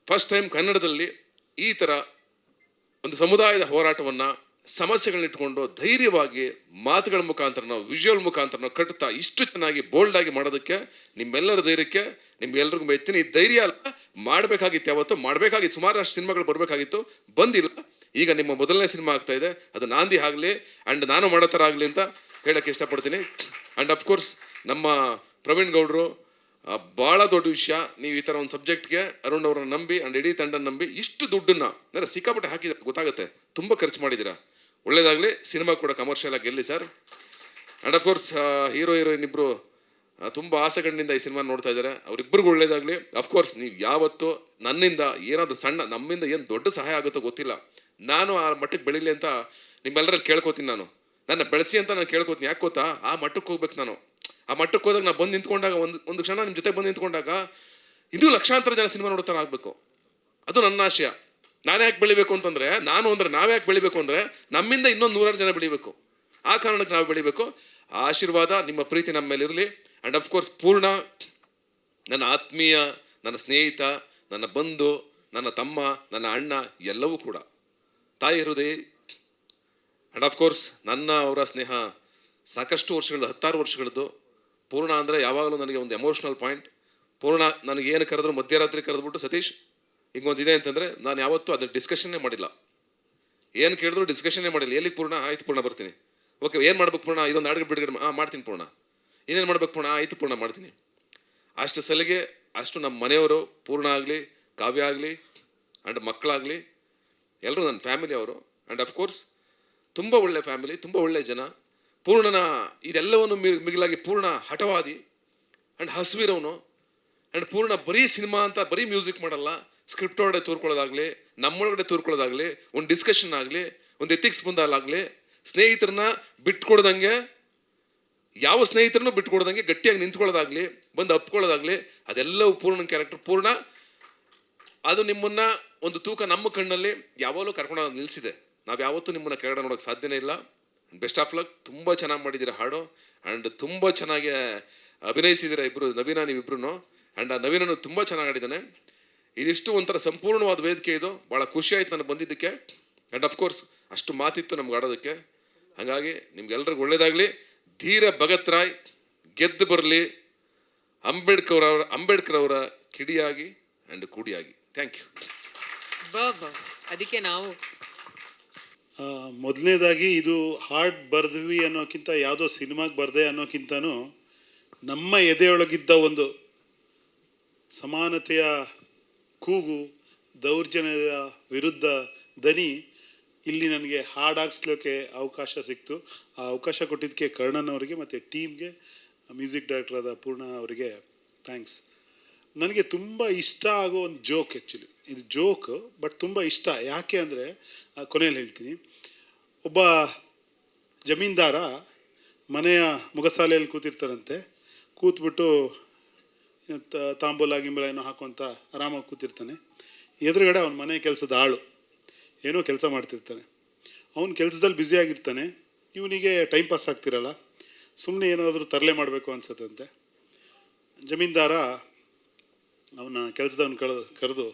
ಫಸ್ಟ್ ಟೈಮ್ ಕನ್ನಡದಲ್ಲಿ ಈ ಥರ ಒಂದು ಸಮುದಾಯದ ಹೋರಾಟವನ್ನು, ಸಮಸ್ಯೆಗಳನ್ನ ಇಟ್ಕೊಂಡು ಧೈರ್ಯವಾಗಿ ಮಾತುಗಳ ಮುಖಾಂತರ, ವಿಜುವಲ್ ಮುಖಾಂತರ ಕಟ್ಟುತ್ತಾ ಇಷ್ಟು ಚೆನ್ನಾಗಿ ಬೋಲ್ಡಾಗಿ ಮಾಡೋದಕ್ಕೆ ನಿಮ್ಮೆಲ್ಲರ ಧೈರ್ಯಕ್ಕೆ ನಿಮ್ಗೆಲ್ರಿಗೂ ಮೆಚ್ತೀನಿ. ಈ ಧೈರ್ಯ ಅಲ್ಲ, ಮಾಡಬೇಕಾಗಿತ್ತು. ಯಾವತ್ತೋ ಮಾಡಬೇಕಾಗಿತ್ತು. ಸುಮಾರು ಅಷ್ಟು ಸಿನಿಮಾಗಳು ಬರಬೇಕಾಗಿತ್ತು, ಬಂದಿಲ್ಲ. ಈಗ ನಿಮ್ಮ ಮೊದಲನೇ ಸಿನಿಮಾ ಆಗ್ತಾ ಇದೆ, ಅದು ನಾಂದಿ ಆಗಲಿ ಆ್ಯಂಡ್ ನಾನು ಮಾಡೋ ಥರ ಆಗಲಿ ಅಂತ ಹೇಳೋಕ್ಕೆ ಇಷ್ಟಪಡ್ತೀನಿ. ಆ್ಯಂಡ್ ಅಫ್ಕೋರ್ಸ್ ನಮ್ಮ ಪ್ರವೀಣ್ ಗೌಡರು ಭಾಳ ದೊಡ್ಡ ವಿಷಯ. ನೀವು ಈ ಥರ ಒಂದು ಸಬ್ಜೆಕ್ಟ್ಗೆ ಅರುಣ್ ಅವ್ರನ್ನ ನಂಬಿ ಆ್ಯಂಡ್ ಇಡೀ ತಂಡ ನಂಬಿ ಇಷ್ಟು ದುಡ್ಡನ್ನು ಅಂದರೆ ಸಿಕ್ಕಾಪಟ್ಟೆ ಹಾಕಿದ್ರೆ ಗೊತ್ತಾಗುತ್ತೆ, ತುಂಬ ಖರ್ಚು ಮಾಡಿದ್ದೀರಾ. ಒಳ್ಳೇದಾಗಲಿ, ಸಿನಿಮಾ ಕೂಡ ಕಮರ್ಷಿಯಲ್ ಆಗಿ ಗೆಲ್ಲಿ ಸರ್. ಆ್ಯಂಡ್ ಅಫ್ಕೋರ್ಸ್ ಹೀರೋಯಿನ್ ಇಬ್ಬರು ತುಂಬ ಆಸೆಗಳಿಂದ ಈ ಸಿನಿಮಾ ನೋಡ್ತಾ ಇದ್ದಾರೆ, ಅವರಿಬ್ಬರಿಗೂ ಒಳ್ಳೇದಾಗಲಿ. ಅಫ್ಕೋರ್ಸ್ ನೀವು ಯಾವತ್ತು ನನ್ನಿಂದ ಏನಾದರೂ ಸಣ್ಣ, ನಮ್ಮಿಂದ ಏನು ದೊಡ್ಡ ಸಹಾಯ ಆಗುತ್ತೋ ಗೊತ್ತಿಲ್ಲ, ನಾನು ಆ ಮಟ್ಟಕ್ಕೆ ಬೆಳೀಲಿ ಅಂತ ನಿಮ್ಮೆಲ್ಲರಲ್ಲಿ ಕೇಳ್ಕೊತೀನಿ. ನನ್ನ ಬೆಳೆಸಿ ಅಂತ ನಾನು ಕೇಳ್ಕೊತೀನಿ. ಯಾಕೆ ಗೊತ್ತಾ, ಆ ಮಟ್ಟಕ್ಕೆ ಹೋಗ್ಬೇಕು ನಾನು. ಆ ಮಟ್ಟಕ್ಕೆ ಹೋದಾಗ ನಾನು ಬಂದು ನಿಂತ್ಕೊಂಡಾಗ ಒಂದು ಕ್ಷಣ ನಿಮ್ಮ ಜೊತೆ ಬಂದು ನಿಂತ್ಕೊಂಡಾಗ ಇದು ಲಕ್ಷಾಂತರ ಜನ ಸಿನಿಮಾ ನೋಡೋ ಥರ ಆಗಬೇಕು. ಅದು ನನ್ನ ಆಶಯ. ನಾನು ಯಾಕೆ ಬೆಳಿಬೇಕು ಅಂತಂದರೆ, ನಾವೇ ಯಾಕೆ ಬೆಳಿಬೇಕು ಅಂದರೆ ನಮ್ಮಿಂದ ಇನ್ನೊಂದು 100 ಜನ ಬೆಳಿಬೇಕು. ಆ ಕಾರಣಕ್ಕೆ ನಾವು ಬೆಳಿಬೇಕು. ಆ ಆಶೀರ್ವಾದ, ನಿಮ್ಮ ಪ್ರೀತಿ ನಮ್ಮ ಮೇಲೆ ಇರಲಿ. ಆ್ಯಂಡ್ ಅಫ್ಕೋರ್ಸ್ ಪೂರ್ಣ ನನ್ನ ಆತ್ಮೀಯ, ನನ್ನ ಸ್ನೇಹಿತ, ನನ್ನ ಬಂಧು, ನನ್ನ ತಮ್ಮ, ನನ್ನ ಅಣ್ಣ, ಎಲ್ಲವೂ ಕೂಡ ತಾಯಿ ಹೃದಯ. ಆ್ಯಂಡ್ ಅಫ್ಕೋರ್ಸ್ ಅವರ ಸ್ನೇಹ ಸಾಕಷ್ಟು ವರ್ಷಗಳದ್ದು, 16 ವರ್ಷಗಳದ್ದು. ಪೂರ್ಣ ಅಂದರೆ ಯಾವಾಗಲೂ ನನಗೆ ಒಂದು ಎಮೋಷ್ನಲ್ ಪಾಯಿಂಟ್. ಪೂರ್ಣ ನನಗೇನು ಕರೆದ್ರು, ಮಧ್ಯರಾತ್ರಿ ಕರೆದ್ಬಿಟ್ಟು ಸತೀಶ್ ಹಿಂಗೊಂದಿದೆ ಅಂತಂದರೆ ನಾನು ಯಾವತ್ತೂ ಅದನ್ನು ಡಿಸ್ಕಷನ್ನೇ ಮಾಡಿಲ್ಲ. ಏನು ಕೇಳಿದ್ರು ಡಿಸ್ಕಷನ್ನೇ ಮಾಡಿಲ್ಲ. ಎಲ್ಲಿ ಪೂರ್ಣ? ಆಯ್ತು ಪೂರ್ಣ ಬರ್ತೀನಿ. ಓಕೆ, ಏನು ಮಾಡ್ಬೇಕು ಪೂರ್ಣ? ಇದೊಂದು ಹಾಡು ಬಿಡುಗಡೆ ಮಾಡ್ತೀನಿ ಪೂರ್ಣ. ಇನ್ನೇನು ಮಾಡ್ಬೇಕು ಪೂರ್ಣ? ಆಯಿತು ಪೂರ್ಣ ಮಾಡ್ತೀನಿ. ಅಷ್ಟು ಸಲಿಗೆ, ಅಷ್ಟು ನಮ್ಮ ಮನೆಯವರು, ಪೂರ್ಣ ಆಗಲಿ, ಕಾವ್ಯ ಆಗಲಿ ಆ್ಯಂಡ್ ಮಕ್ಕಳಾಗಲಿ, ಎಲ್ಲರೂ ನನ್ನ ಫ್ಯಾಮಿಲಿ ಅವರು. ಆ್ಯಂಡ್ ಅಫ್ಕೋರ್ಸ್ ತುಂಬ ಒಳ್ಳೆ ಫ್ಯಾಮಿಲಿ, ತುಂಬ ಒಳ್ಳೆ ಜನ. ಪೂರ್ಣನ ಇದೆಲ್ಲವನ್ನು ಮಿಗಿಲಾಗಿ ಪೂರ್ಣ ಹಠವಾದಿ ಆ್ಯಂಡ್ ಹಸುವಿರೋನು. ಆ್ಯಂಡ್ ಪೂರ್ಣ ಬರೀ ಸಿನಿಮಾ ಅಂತ ಬರೀ ಮ್ಯೂಸಿಕ್ ಮಾಡಲ್ಲ, ಸ್ಕ್ರಿಪ್ಟ್ ಒಳಗಡೆ ತೋರ್ಕೊಳ್ಳೋದಾಗಲಿ, ನಮ್ಮೊಳಗಡೆ ತೋರ್ಕೊಳ್ಳೋದಾಗಲಿ, ಒಂದು ಡಿಸ್ಕಷನ್ ಆಗಲಿ, ಒಂದು ಎಥಿಕ್ಸ್ ಬಂದಾಗಲಿ, ಸ್ನೇಹಿತರನ್ನ ಬಿಟ್ಕೊಡ್ದಂಗೆ, ಯಾವ ಸ್ನೇಹಿತರನ್ನು ಬಿಟ್ಕೊಡ್ದಂಗೆ ಗಟ್ಟಿಯಾಗಿ ನಿಂತ್ಕೊಳ್ಳೋದಾಗಲಿ, ಬಂದು ಅಪ್ಕೊಳ್ಳೋದಾಗಲಿ, ಅದೆಲ್ಲವೂ ಪೂರ್ಣನ ಕ್ಯಾರೆಕ್ಟರ್. ಪೂರ್ಣ ಅದು ನಿಮ್ಮನ್ನು ಒಂದು ತೂಕ ನಮ್ಮ ಕಣ್ಣಲ್ಲಿ ಯಾವಾಗಲೂ ಕರ್ಕೊಂಡು ನಿಲ್ಲಿಸಿದೆ. ನಾವು ಯಾವತ್ತೂ ನಿಮ್ಮನ್ನು ಕೆಳಗಡೆ ನೋಡೋಕ್ಕೆ ಸಾಧ್ಯನೇ ಇಲ್ಲ. Best of luck. ತುಂಬ ಚೆನ್ನಾಗಿ ಮಾಡಿದ್ದೀರಾ ಹಾಡು ಆ್ಯಂಡ್ ತುಂಬ ಚೆನ್ನಾಗಿ ಅಭಿನಯಿಸಿದ್ದೀರಾ ಇಬ್ಬರು, ನವೀನ ನೀವಿಬ್ರು. ಆ್ಯಂಡ್ ಆ ನವೀನನು ತುಂಬ ಚೆನ್ನಾಗಿ ಆಡಿದ್ದಾನೆ. ಇದಿಷ್ಟು ಒಂಥರ ಸಂಪೂರ್ಣವಾದ ವೇದಿಕೆ ಇದು. ಭಾಳ ಖುಷಿ ಆಯ್ತು ನನಗೆ ಬಂದಿದ್ದಕ್ಕೆ. ಆ್ಯಂಡ್ ಅಫ್ಕೋರ್ಸ್ ಅಷ್ಟು ಮಾತಿತ್ತು ನಮ್ಗೆ ಆಡೋದಕ್ಕೆ. ಹಾಗಾಗಿ ನಿಮ್ಗೆಲ್ರಿಗೂ ಒಳ್ಳೇದಾಗಲಿ. ಧೀರ ಭಗತ್ ರಾಯ್ ಗೆದ್ದು ಬರಲಿ. ಅಂಬೇಡ್ಕರ್ ಅವರ ಕಿಡಿಯಾಗಿ ಆ್ಯಂಡ್ ಕುಡಿಯಾಗಿ. Thank you. ಅದಕ್ಕೆ ನಾವು ಮೊದಲನೇದಾಗಿ ಇದು ಹಾಡ್ ಬರ್ದ್ವಿ ಅನ್ನೋಕ್ಕಿಂತ ಯಾವುದೋ ಸಿನಿಮಾಗೆ ಬರ್ದೆ ಅನ್ನೋಕ್ಕಿಂತನೂ ನಮ್ಮ ಎದೆಯೊಳಗಿದ್ದ ಒಂದು ಸಮಾನತೆಯ ಕೂಗು, ದೌರ್ಜನ್ಯದ ವಿರುದ್ಧ ದನಿ ಇಲ್ಲಿ ನನಗೆ ಹಾಡಾಗಿಸ್ಲಿಕ್ಕೆ ಅವಕಾಶ ಸಿಕ್ತು. ಆ ಅವಕಾಶ ಕೊಟ್ಟಿದ್ದಕ್ಕೆ ಕರ್ಣನ್ ಅವರಿಗೆ ಮತ್ತು ಟೀಮ್ಗೆ, ಮ್ಯೂಸಿಕ್ ಡೈರೆಕ್ಟರ್ ಆದ ಪೂರ್ಣ ಅವರಿಗೆ ಥ್ಯಾಂಕ್ಸ್. ನನಗೆ ತುಂಬ ಇಷ್ಟ ಆಗೋ ಒಂದು ಜೋಕ್, ಆ್ಯಕ್ಚುಲಿ ಇದು ಜೋಕ್ ಬಟ್ ತುಂಬ ಇಷ್ಟ. ಯಾಕೆ ಅಂದರೆ ಕೊನೆಯಲ್ಲಿ ಹೇಳ್ತೀನಿ. ಒಬ್ಬ ಜಮೀನ್ದಾರ ಮನೆಯ ಮುಗಸಾಲೆಯಲ್ಲಿ ಕೂತಿರ್ತಾರಂತೆ. ಕೂತ್ಬಿಟ್ಟು ತಾಂಬೂಲ ಗಿಂಬೂಲ ಏನೋ ಹಾಕುವಂತ ಆರಾಮಾಗಿ ಕೂತಿರ್ತಾನೆ. ಎದುರುಗಡೆ ಅವನ ಮನೆ ಕೆಲಸದ ಆಳು ಏನೋ ಕೆಲಸ ಮಾಡ್ತಿರ್ತಾನೆ. ಅವನ ಕೆಲಸದಲ್ಲಿ ಬ್ಯುಸಿಯಾಗಿರ್ತಾನೆ. ಇವನಿಗೆ ಟೈಮ್ ಪಾಸ್ ಆಗ್ತಿರಲ್ಲ, ಸುಮ್ಮನೆ ಏನಾದರೂ ತರಲೆ ಮಾಡಬೇಕು ಅನ್ಸತ್ತಂತೆ. ಜಮೀನ್ದಾರ ಅವನ ಕೆಲಸದವನು ಕರೆದು,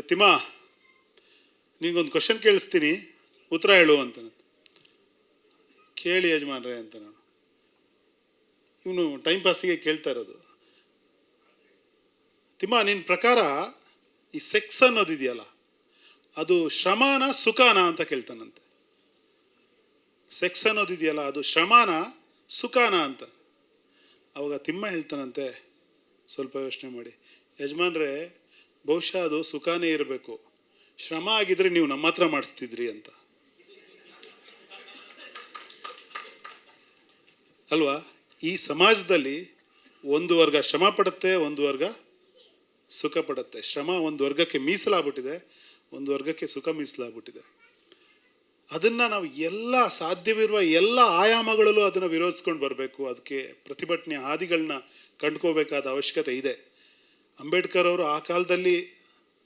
ತಿಮ್ಮ, ನಿನಗೊಂದು ಕ್ವಶನ್ ಕೇಳಿಸ್ತೀನಿ, ಉತ್ತರ ಹೇಳು ಅಂತಾನೆ. ಕೇಳಿ ಯಜಮಾನ್ರೆ ಅಂತ. ನಾನು ಇವನು ಟೈಮ್ ಪಾಸಿಗೆ ಕೇಳ್ತಾ ಇರೋದು. ತಿಮ್ಮ, ನಿನ್ನ ಪ್ರಕಾರ ಈ ಸೆಕ್ಸ್ ಅನ್ನೋದಿದೆಯಲ್ಲ, ಅದು ಶ್ರಮಾನ ಸುಖಾನ ಅಂತ ಕೇಳ್ತಾನಂತೆ. ಸೆಕ್ಸ್ ಅನ್ನೋದಿದೆಯಲ್ಲ, ಅದು ಶ್ರಮಾನ ಸುಖಾನ ಅಂತ. ಅವಾಗ ತಿಮ್ಮ ಹೇಳ್ತಾನಂತೆ, ಸ್ವಲ್ಪ ಯೋಚನೆ ಮಾಡಿ, ಯಜಮಾನ್ರೆ ಬಹುಶಃ ಅದು ಸುಖಾನೇ ಇರಬೇಕು, ಶ್ರಮ ಆಗಿದ್ರೆ ನೀವು ನಮ್ಮ ಹತ್ರ ಮಾಡಿಸ್ತಿದ್ರಿ ಅಂತ. ಅಲ್ವಾ? ಈ ಸಮಾಜದಲ್ಲಿ ಒಂದು ವರ್ಗ ಶ್ರಮ ಪಡುತ್ತೆ, ಒಂದು ವರ್ಗ ಸುಖ ಪಡುತ್ತೆ. ಶ್ರಮ ಒಂದು ವರ್ಗಕ್ಕೆ ಮೀಸಲಾಗ್ಬಿಟ್ಟಿದೆ, ಒಂದು ವರ್ಗಕ್ಕೆ ಸುಖ ಮೀಸಲಾಗ್ಬಿಟ್ಟಿದೆ. ಅದನ್ನು ನಾವು ಎಲ್ಲ ಸಾಧ್ಯವಿರುವ ಎಲ್ಲ ಆಯಾಮಗಳಲ್ಲೂ ಅದನ್ನು ವಿರೋಧಿಸ್ಕೊಂಡು ಬರಬೇಕು. ಅದಕ್ಕೆ ಪ್ರತಿಭಟನೆ ಹಾದಿಗಳನ್ನ ಕಂಡ್ಕೋಬೇಕಾದ ಅವಶ್ಯಕತೆ ಇದೆ. ಅಂಬೇಡ್ಕರ್ ಅವರು ಆ ಕಾಲದಲ್ಲಿ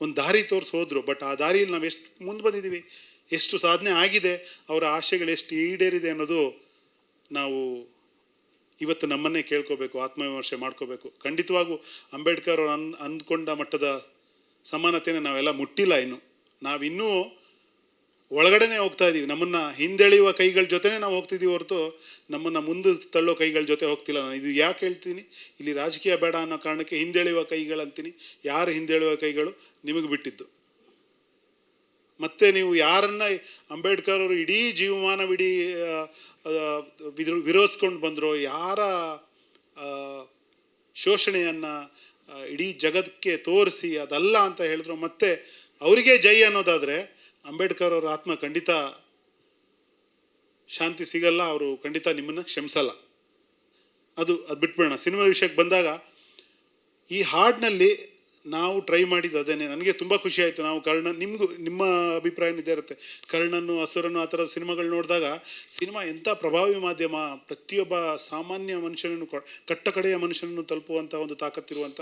ಒಂದು ದಾರಿ ತೋರಿಸಿ ಹೋದರು. ಬಟ್ ಆ ದಾರಿಯಲ್ಲಿ ನಾವು ಎಷ್ಟು ಮುಂದೆ ಬಂದಿದ್ದೀವಿ, ಎಷ್ಟು ಸಾಧನೆ ಆಗಿದೆ, ಅವರ ಆಶೆಗಳು ಎಷ್ಟು ಈಡೇರಿದೆ ಅನ್ನೋದು ನಾವು ಇವತ್ತು ನಮ್ಮನ್ನೇ ಕೇಳ್ಕೋಬೇಕು, ಆತ್ಮವಿಮರ್ಶೆ ಮಾಡ್ಕೋಬೇಕು. ಖಂಡಿತವಾಗೂ ಅಂಬೇಡ್ಕರ್ ಅವರು ಅಂದ್ಕೊಂಡ ಮಟ್ಟದ ಸಮಾನತೆನ ನಾವೆಲ್ಲ ಮುಟ್ಟಿಲ್ಲ. ನಾವಿನ್ನೂ ಒಳಗಡೆನೇ ಹೋಗ್ತಾ ಇದ್ದೀವಿ. ನಮ್ಮನ್ನು ಹಿಂದೆಳೆಯುವ ಕೈಗಳ ಜೊತೆನೇ ನಾವು ಹೋಗ್ತಿದ್ದೀವಿ ಹೊರತು ನಮ್ಮನ್ನು ಮುಂದೆ ತಳ್ಳೋ ಕೈಗಳ ಜೊತೆ ಹೋಗ್ತಿಲ್ಲ. ನಾನು ಇದು ಯಾಕೆ ಹೇಳ್ತೀನಿ, ಇಲ್ಲಿ ರಾಜಕೀಯ ಬೇಡ ಅನ್ನೋ ಕಾರಣಕ್ಕೆ ಹಿಂದೆಳೆಯುವ ಕೈಗಳಂತೀನಿ. ಯಾರು ಹಿಂದೆಳೆಯುವ ಕೈಗಳು ನಿಮಗೆ ಬಿಟ್ಟಿದ್ದು. ಮತ್ತೆ ನೀವು ಯಾರನ್ನ ಅಂಬೇಡ್ಕರ್ ಅವರು ಇಡೀ ಜೀವಮಾನವಿಡೀ ವಿರೋಧಿಸ್ಕೊಂಡು ಬಂದರು, ಯಾರ ಶೋಷಣೆಯನ್ನು ಇಡೀ ಜಗತ್ತಿಗೆ ತೋರಿಸಿ ಅದಲ್ಲ ಅಂತ ಹೇಳಿದ್ರು, ಮತ್ತೆ ಅವರಿಗೆ ಜೈ ಅನ್ನೋದಾದರೆ ಅಂಬೇಡ್ಕರ್ ಅವರ ಆತ್ಮ ಖಂಡಿತ ಶಾಂತಿ ಸಿಗಲ್ಲ, ಅವರು ಖಂಡಿತ ನಿಮ್ಮನ್ನು ಕ್ಷಮಿಸಲ್ಲ. ಅದು ಬಿಟ್ಬಿಡೋಣ. ಸಿನಿಮಾ ವಿಷಯಕ್ಕೆ ಬಂದಾಗ ಈ ಹಾಡಿನಲ್ಲಿ ನಾವು ಟ್ರೈ ಮಾಡಿದ್ದು ಅದೇನೆ. ನನಗೆ ತುಂಬ ಖುಷಿ ಆಯಿತು. ನಾವು ಕರ್ಣ, ನಿಮ್ಮ ಅಭಿಪ್ರಾಯ ಇದೇ ಇರುತ್ತೆ, ಕರ್ಣನ್ನು ಅಸುರನ್ನು ಆ ಥರದ ಸಿನಿಮಾಗಳು ನೋಡಿದಾಗ ಸಿನಿಮಾ ಎಂಥ ಪ್ರಭಾವಿ ಮಾಧ್ಯಮ, ಪ್ರತಿಯೊಬ್ಬ ಸಾಮಾನ್ಯ ಮನುಷ್ಯನನ್ನು ಕಟ್ಟಕಡೆಯ ಮನುಷ್ಯನನ್ನು ತಲುಪುವಂಥ ಒಂದು ತಾಕತ್ತಿರುವಂಥ,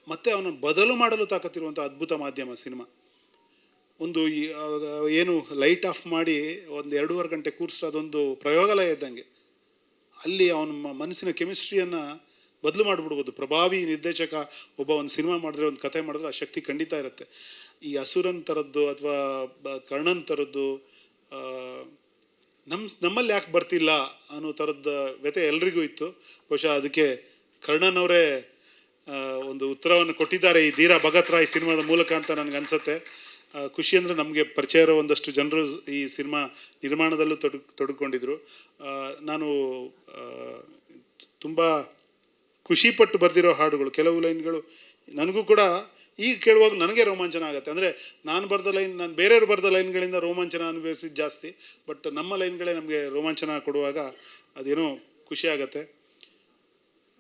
ಮತ್ತು ಅವನನ್ನು ಬದಲು ಮಾಡಲು ತಾಕತ್ತಿರುವಂಥ ಅದ್ಭುತ ಮಾಧ್ಯಮ ಸಿನಿಮಾ. ಒಂದು ಏನು ಲೈಟ್ ಆಫ್ ಮಾಡಿ ಒಂದು 2.5 ಗಂಟೆ ಕೂರಿಸಿದ್ರೆ ಅದೊಂದು ಪ್ರಯೋಗಾಲಯ ಇದ್ದಂಗೆ. ಅಲ್ಲಿ ಅವನ ಮನಸ್ಸಿನ ಕೆಮಿಸ್ಟ್ರಿಯನ್ನು ಬದಲು ಮಾಡಿಬಿಡ್ಬೋದು. ಪ್ರಭಾವಿ ನಿರ್ದೇಶಕ ಒಬ್ಬ ಒಂದು ಸಿನಿಮಾ ಮಾಡಿದ್ರೆ, ಒಂದು ಕಥೆ ಮಾಡಿದ್ರೆ ಆ ಶಕ್ತಿ ಖಂಡಿತ ಇರುತ್ತೆ. ಈ ಅಸುರನ್ ಥರದ್ದು ಅಥವಾ ಕರ್ಣನ್ ಥರದ್ದು ನಮ್ಮಲ್ಲಿ ಯಾಕೆ ಬರ್ತಿಲ್ಲ ಅನ್ನೋ ಥರದ ವ್ಯತೆ ಎಲ್ರಿಗೂ ಇತ್ತು. ಬಹುಶಃ ಅದಕ್ಕೆ ಕರ್ಣನವರೇ ಒಂದು ಉತ್ತರವನ್ನು ಕೊಟ್ಟಿದ್ದಾರೆ ಈ ಧೀರ ಭಗತ್ ರಾಯ್ ಸಿನಿಮಾದ ಮೂಲಕ ಅಂತ ನನಗೆ ಅನಿಸುತ್ತೆ. ಖುಷಿ ಅಂದರೆ ನಮಗೆ ಪರಿಚಯ ಇರೋ ಒಂದಷ್ಟು ಜನರು ಈ ಸಿನಿಮಾ ನಿರ್ಮಾಣದಲ್ಲೂ ತೊಡಗಿಕೊಂಡಿದ್ರು. ನಾನು ತುಂಬ ಖುಷಿಪಟ್ಟು ಬರೆದಿರೋ ಹಾಡುಗಳು, ಕೆಲವು ಲೈನ್ಗಳು ನನಗೂ ಕೂಡ ಈಗ ಕೇಳುವಾಗ ನನಗೆ ರೋಮಾಂಚನ ಆಗುತ್ತೆ. ಅಂದರೆ ನಾನು ಬೇರೆಯವರು ಬರೆದ ಲೈನ್ಗಳಿಂದ ರೋಮಾಂಚನ ಅನುಭವಿಸಿದ್ದು ಜಾಸ್ತಿ, ಬಟ್ ನಮ್ಮ ಲೈನ್ಗಳೇ ನಮಗೆ ರೋಮಾಂಚನ ಕೊಡುವಾಗ ಅದೇನೋ ಖುಷಿ ಆಗತ್ತೆ.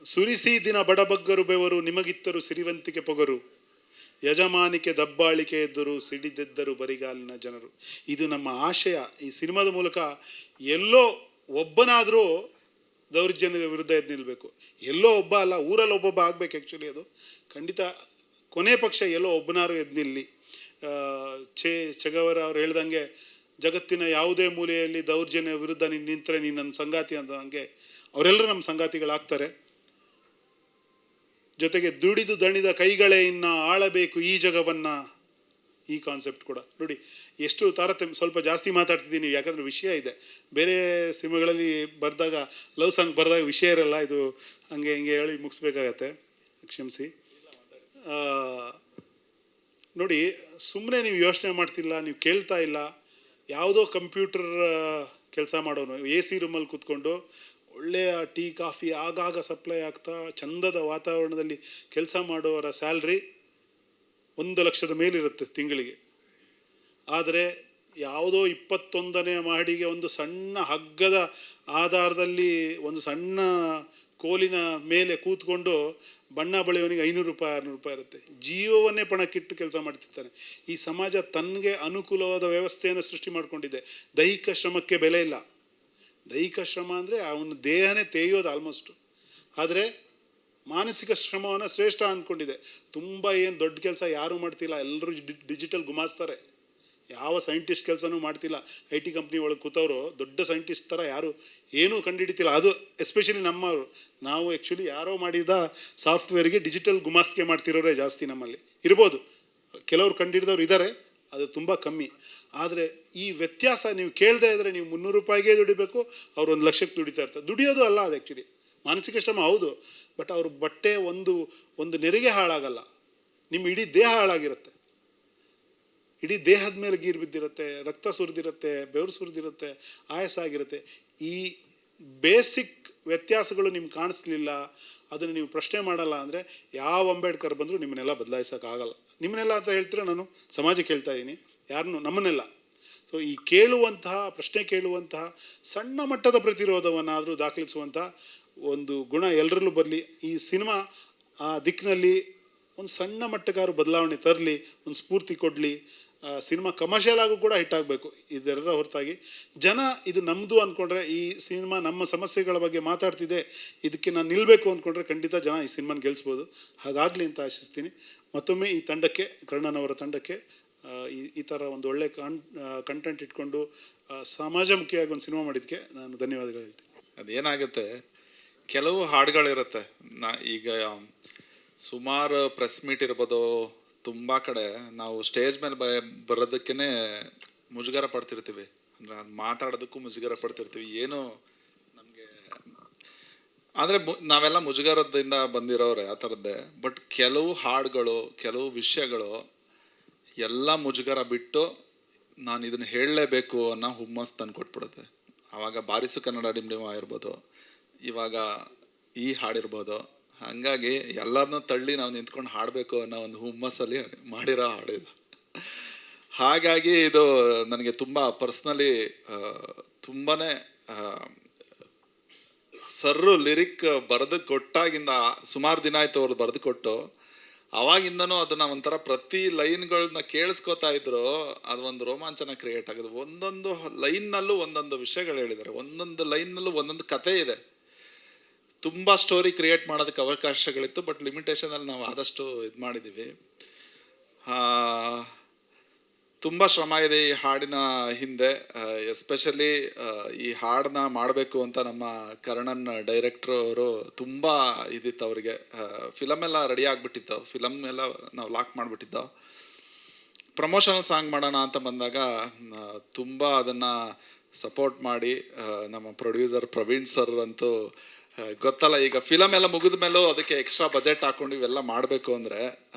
ಸುರಿಸಿ ದಿನ ಬಡಬಗ್ಗರು ಬೆವರು, ನಿಮಗಿತ್ತರು ಸಿರಿವಂತಿಕೆ ಪೊಗರು, ಯಜಮಾನಿಕೆ ದಬ್ಬಾಳಿಕೆ ಎದ್ದರು, ಸಿಡಿದೆದ್ದರು ಬರಿಗಾಲಿನ ಜನರು. ಇದು ನಮ್ಮ ಆಶಯ. ಈ ಸಿನಿಮಾದ ಮೂಲಕ ಎಲ್ಲೋ ಒಬ್ಬನಾದರೂ ದೌರ್ಜನ್ಯದ ವಿರುದ್ಧ ಎದ್ದು ನಿಲ್ಲಬೇಕು. ಎಲ್ಲೋ ಒಬ್ಬ ಅಲ್ಲ, ಊರಲ್ಲಿ ಒಬ್ಬೊಬ್ಬ ಆಗಬೇಕು. ಆ್ಯಕ್ಚುಲಿ ಅದು ಖಂಡಿತ ಕೊನೆ ಪಕ್ಷ ಎಲ್ಲೋ ಒಬ್ಬನಾರು ಎದ್ದು ನಿಲ್ಲಿ. ಚೆಗವರ ಅವ್ರು ಹೇಳ್ದಂಗೆ, ಜಗತ್ತಿನ ಯಾವುದೇ ಮೂಲೆಯಲ್ಲಿ ದೌರ್ಜನ್ಯ ವಿರುದ್ಧ ನೀನು ನಿಂತರೆ ನೀನು ನನ್ನ ಸಂಗಾತಿ ಅಂತ, ಹಂಗೆ ಅವರೆಲ್ಲರೂ ನಮ್ಮ ಸಂಗಾತಿಗಳಾಗ್ತಾರೆ. ಜೊತೆಗೆ ದುಡಿದು ದಣಿದ ಕೈಗಳೇ ಇನ್ನು ಆಳಬೇಕು ಈ ಜಗವನ್ನು, ಈ ಕಾನ್ಸೆಪ್ಟ್ ಕೂಡ ನೋಡಿ ಎಷ್ಟು ತಾರತಮ್ಯ. ಸ್ವಲ್ಪ ಜಾಸ್ತಿ ಮಾತಾಡ್ತಿದ್ದೀನಿ ಯಾಕಂದರೆ ವಿಷಯ ಇದೆ. ಬೇರೆ ಸಿನಿಮಾಗಳಲ್ಲಿ ಬರೆದಾಗ, ಲವ್ ಸಾಂಗ್ ಬರೆದಾಗ ವಿಷಯ ಇರಲ್ಲ, ಇದು ಹಂಗೆ ಹಿಂಗೆ ಹೇಳಿ ಮುಗಿಸ್ಬೇಕಾಗತ್ತೆ, ಕ್ಷಮಿಸಿ. ನೋಡಿ, ಸುಮ್ಮನೆ ನೀವು ಯೋಚನೆ ಮಾಡ್ತಿಲ್ಲ, ನೀವು ಕೇಳ್ತಾ ಇಲ್ಲ. ಯಾವುದೋ ಕಂಪ್ಯೂಟರ್ ಕೆಲಸ ಮಾಡೋನು AC ರೂಮಲ್ಲಿ ಕೂತ್ಕೊಂಡು ಒಳ್ಳೆಯ ಟೀ ಕಾಫಿ ಆಗಾಗ ಸಪ್ಲೈ ಆಗ್ತಾ ಚಂದದ ವಾತಾವರಣದಲ್ಲಿ ಕೆಲಸ ಮಾಡೋರ ಸ್ಯಾಲ್ರಿ 1 ಲಕ್ಷದ ಮೇಲಿರುತ್ತೆ ತಿಂಗಳಿಗೆ. ಆದರೆ ಯಾವುದೋ 21ನೇ ಮಹಡಿಗೆ ಒಂದು ಸಣ್ಣ ಹಗ್ಗದ ಆಧಾರದಲ್ಲಿ ಒಂದು ಸಣ್ಣ ಕೋಲಿನ ಮೇಲೆ ಕೂತ್ಕೊಂಡು ಬಣ್ಣ ಬಳಿಯವನಿಗೆ 500 ರೂಪಾಯಿ 600 ರೂಪಾಯಿ ಇರುತ್ತೆ. ಜೀವವನ್ನೇ ಪಣಕ್ಕಿಟ್ಟು ಕೆಲಸ ಮಾಡ್ತಿರ್ತಾನೆ. ಈ ಸಮಾಜ ತನಗೆ ಅನುಕೂಲವಾದ ವ್ಯವಸ್ಥೆಯನ್ನು ಸೃಷ್ಟಿ ಮಾಡಿಕೊಂಡಿದೆ. ದೈಹಿಕ ಶ್ರಮಕ್ಕೆ ಬೆಲೆ ಇಲ್ಲ. ದೈಹಿಕ ಶ್ರಮ ಅಂದರೆ ಅವನ ದೇಹನೇ ತೇಯೋದು ಆಲ್ಮೋಸ್ಟು. ಆದರೆ ಮಾನಸಿಕ ಶ್ರಮವನ್ನು ಶ್ರೇಷ್ಠ ಅಂದ್ಕೊಂಡಿದೆ. ತುಂಬ ಏನು ದೊಡ್ಡ ಕೆಲಸ ಯಾರೂ ಮಾಡ್ತಿಲ್ಲ, ಎಲ್ಲರೂ ಡಿಜಿಟಲ್ ಗುಮಾಸ್ತಾರೆ. ಯಾವ ಸೈಂಟಿಸ್ಟ್ ಕೆಲಸನೂ ಮಾಡ್ತಿಲ್ಲ. IT ಕಂಪ್ನಿ ಒಳಗೆ ಕೂತವರು ದೊಡ್ಡ ಸೈಂಟಿಸ್ಟ್ ಥರ ಯಾರು ಏನೂ ಕಂಡುಹಿಡಿತಿಲ್ಲ. ಅದು ಎಸ್ಪೆಷಲಿ ನಮ್ಮವರು. ನಾವು ಆ್ಯಕ್ಚುಲಿ ಯಾರೋ ಮಾಡಿದ ಸಾಫ್ಟ್ವೇರ್ಗೆ ಡಿಜಿಟಲ್ ಗುಮಾಸ್ತಿಕೆ ಮಾಡ್ತಿರೋರೇ ಜಾಸ್ತಿ ನಮ್ಮಲ್ಲಿ. ಇರ್ಬೋದು, ಕೆಲವ್ರು ಕಂಡುಹಿಡಿದವ್ರು ಇದ್ದಾರೆ, ಅದು ತುಂಬ ಕಮ್ಮಿ. ಆದರೆ ಈ ವ್ಯತ್ಯಾಸ ನೀವು ಕೇಳದೇ ಇದ್ದರೆ, ನೀವು 300 ರೂಪಾಯಿಗೆ ದುಡಿಬೇಕು, ಅವ್ರು 1 ಲಕ್ಷಕ್ಕೆ ದುಡಿತಾ ಇರ್ತಾರೆ. ದುಡಿಯೋದು ಅಲ್ಲ ಅದು ಆ್ಯಕ್ಚುಲಿ ಮಾನಸಿಕ ಶ್ರಮ, ಹೌದು. ಬಟ್ ಅವ್ರ ಬಟ್ಟೆ ಒಂದು ನೆರಿಗೆ ಹಾಳಾಗಲ್ಲ, ನಿಮ್ಮ ಇಡೀ ದೇಹ ಹಾಳಾಗಿರುತ್ತೆ. ಇಡೀ ದೇಹದ ಮೇಲೆ ಗೀರು ಬಿದ್ದಿರುತ್ತೆ, ರಕ್ತ ಸುರಿದಿರುತ್ತೆ, ಬೆವರು ಸುರಿದಿರುತ್ತೆ, ಆಯಾಸ ಆಗಿರುತ್ತೆ. ಈ ಬೇಸಿಕ್ ವ್ಯತ್ಯಾಸಗಳು ನಿಮ್ಗೆ ಕಾಣಿಸ್ಲಿಲ್ಲ, ಅದನ್ನು ನೀವು ಪ್ರಶ್ನೆ ಮಾಡಲ್ಲ ಅಂದರೆ ಯಾವ ಅಂಬೇಡ್ಕರ್ ಬಂದರೂ ನಿಮ್ಮನ್ನೆಲ್ಲ ಬದಲಾಯಿಸೋಕ್ಕಾಗಲ್ಲ. ನಿಮ್ಮನ್ನೆಲ್ಲ ಅಂತ ಹೇಳ್ತೀರ, ನಾನು ಸಮಾಜಕ್ಕೆ ಹೇಳ್ತಾ ಇದ್ದೀನಿ, ಯಾರನ್ನು ನಮ್ಮನ್ನೆಲ್ಲ. ಸೊ ಈ ಪ್ರಶ್ನೆ ಕೇಳುವಂತಹ ಸಣ್ಣ ಮಟ್ಟದ ಪ್ರತಿರೋಧವನ್ನಾದರೂ ದಾಖಲಿಸುವಂಥ ಒಂದು ಗುಣ ಎಲ್ಲರಲ್ಲೂ ಬರಲಿ. ಈ ಸಿನಿಮಾ ಆ ದಿಕ್ಕಿನಲ್ಲಿ ಒಂದು ಸಣ್ಣ ಮಟ್ಟಕ್ಕಾದ್ರೂ ಬದಲಾವಣೆ ತರಲಿ, ಒಂದು ಸ್ಫೂರ್ತಿ ಕೊಡಲಿ. ಸಿನಿಮಾ ಕಮರ್ಷಿಯಲ್ ಆಗು ಕೂಡ ಹಿಟ್ ಆಗಬೇಕು. ಇದೆಲ್ಲರ ಹೊರತಾಗಿ ಜನ ಇದು ನಮ್ಮದು ಅಂದ್ಕೊಂಡ್ರೆ, ಈ ಸಿನಿಮಾ ನಮ್ಮ ಸಮಸ್ಯೆಗಳ ಬಗ್ಗೆ ಮಾತಾಡ್ತಿದೆ, ಇದಕ್ಕೆ ನಾನು ನಿಲ್ಲಬೇಕು ಅಂದ್ಕೊಂಡ್ರೆ ಖಂಡಿತ ಜನ ಈ ಸಿನಿಮಾನ ಗೆಲ್ಲಿಸ್ಬೋದು. ಹಾಗಾಗಲಿ ಅಂತ ಆಶಿಸ್ತೀನಿ. ಮತ್ತೊಮ್ಮೆ ಈ ತಂಡಕ್ಕೆ, ಕರ್ಣನವರ ತಂಡಕ್ಕೆ, ಈ ಥರ ಒಂದು ಒಳ್ಳೆ ಕಂಟೆಂಟ್ ಇಟ್ಕೊಂಡು ಸಮಾಜಮುಖಿಯಾಗಿ ಒಂದು ಸಿನಿಮಾ ಮಾಡಿದ್ದಕ್ಕೆ ನಾನು ಧನ್ಯವಾದಗಳು ಹೇಳ್ತೀನಿ. ಅದೇನಾಗುತ್ತೆ, ಕೆಲವು ಹಾಡುಗಳಿರುತ್ತೆ. ಈಗ ಸುಮಾರು ಪ್ರೆಸ್ ಮೀಟ್ ಇರ್ಬೋದು, ತುಂಬ ಕಡೆ ನಾವು ಸ್ಟೇಜ್ ಮೇಲೆ ಬರೋದಕ್ಕೇ ಮುಜುಗರ ಪಡ್ತಿರ್ತೀವಿ. ಅಂದರೆ ಅದು ಮಾತಾಡೋದಕ್ಕೂ ಮುಜುಗರ ಪಡ್ತಿರ್ತೀವಿ. ಏನು ನಮಗೆ ಅಂದರೆ ನಾವೆಲ್ಲ ಮುಜುಗರದಿಂದ ಬಂದಿರೋರೆ ಆ ಥರದ್ದೇ. ಬಟ್ ಕೆಲವು ಹಾಡುಗಳು, ಕೆಲವು ವಿಷಯಗಳು ಎಲ್ಲ ಮುಜುಗರ ಬಿಟ್ಟು ನಾನು ಇದನ್ನು ಹೇಳಲೇಬೇಕು ಅನ್ನೋ ಹುಮ್ಮಸ್ ತಂದು ಕೊಟ್ಬಿಡುತ್ತೆ. ಆವಾಗ ಬಾರಿಸು ಕನ್ನಡ ಡಿಮ್ ಇರ್ಬೋದು, ಇವಾಗ ಈ ಹಾಡಿರ್ಬೋದು. ಹಾಗಾಗಿ ಎಲ್ಲರನ್ನೂ ತಳ್ಳಿ ನಾವು ನಿಂತ್ಕೊಂಡು ಹಾಡಬೇಕು ಅನ್ನೋ ಒಂದು ಹುಮ್ಮಸ್ಸಲ್ಲಿ ಮಾಡಿರೋ ಹಾಡಿದು. ಹಾಗಾಗಿ ಇದು ನನಗೆ ತುಂಬ ಪರ್ಸ್ನಲಿ ತುಂಬಾ ಸರ್ರು ಲಿರಿಕ್ ಬರೆದು ಕೊಟ್ಟಾಗಿಂದ ಸುಮಾರು ದಿನ ಆಯ್ತು ಅವ್ರು ಬರೆದು ಕೊಟ್ಟು. ಅವಾಗಿಂದನೂ ಅದನ್ನ ಒಂಥರ ಪ್ರತಿ ಲೈನ್ಗಳನ್ನ ಕೇಳಿಸ್ಕೊತಾ ಇದ್ರು. ಅದು ಒಂದು ರೋಮಾಂಚನ ಕ್ರಿಯೇಟ್ ಆಗೋದು. ಒಂದೊಂದು ಲೈನ್ನಲ್ಲೂ ಒಂದೊಂದು ವಿಷಯಗಳು ಹೇಳಿದ್ದಾರೆ, ಒಂದೊಂದು ಲೈನ್ನಲ್ಲೂ ಒಂದೊಂದು ಕತೆ ಇದೆ. ತುಂಬ ಸ್ಟೋರಿ ಕ್ರಿಯೇಟ್ ಮಾಡೋದಕ್ಕೆ ಅವಕಾಶಗಳಿತ್ತು, ಬಟ್ ಲಿಮಿಟೇಷನಲ್ಲಿ ನಾವು ಆದಷ್ಟು ಇದು ಮಾಡಿದ್ದೀವಿ. ತುಂಬ ಶ್ರಮ ಇದೆ ಈ ಹಾಡಿನ ಹಿಂದೆ. ಎಸ್ಪೆಷಲಿ ಈ ಹಾಡನ್ನ ಮಾಡಬೇಕು ಅಂತ ನಮ್ಮ ಕರ್ಣನ್ ಡೈರೆಕ್ಟ್ರು ಅವರು ತುಂಬ ಇದಿತ್ತು ಅವ್ರಿಗೆ. ಫಿಲಮ್ ಎಲ್ಲ ರೆಡಿ ಆಗಿಬಿಟ್ಟಿತ್ತು, ಫಿಲಮ್ ಎಲ್ಲ ನಾವು ಲಾಕ್ ಮಾಡಿಬಿಟ್ಟಿದ್ದೋ. ಪ್ರಮೋಷನಲ್ ಸಾಂಗ್ ಮಾಡೋಣ ಅಂತ ಬಂದಾಗ ತುಂಬ ಅದನ್ನು ಸಪೋರ್ಟ್ ಮಾಡಿ ನಮ್ಮ ಪ್ರೊಡ್ಯೂಸರ್ ಪ್ರವೀಣ್ ಸರ್ ಅಂತೂ ಗೊತ್ತಲ್ಲ, ಈಗ ಫಿಲಮ್ ಎಲ್ಲ ಮುಗಿದ ಮೇಲೂ ಅದಕ್ಕೆ ಎಕ್ಸ್ಟ್ರಾ ಬಜೆಟ್ ಹಾಕೊಂಡು ಇವೆಲ್ಲ ಮಾಡಬೇಕು ಅಂದರೆ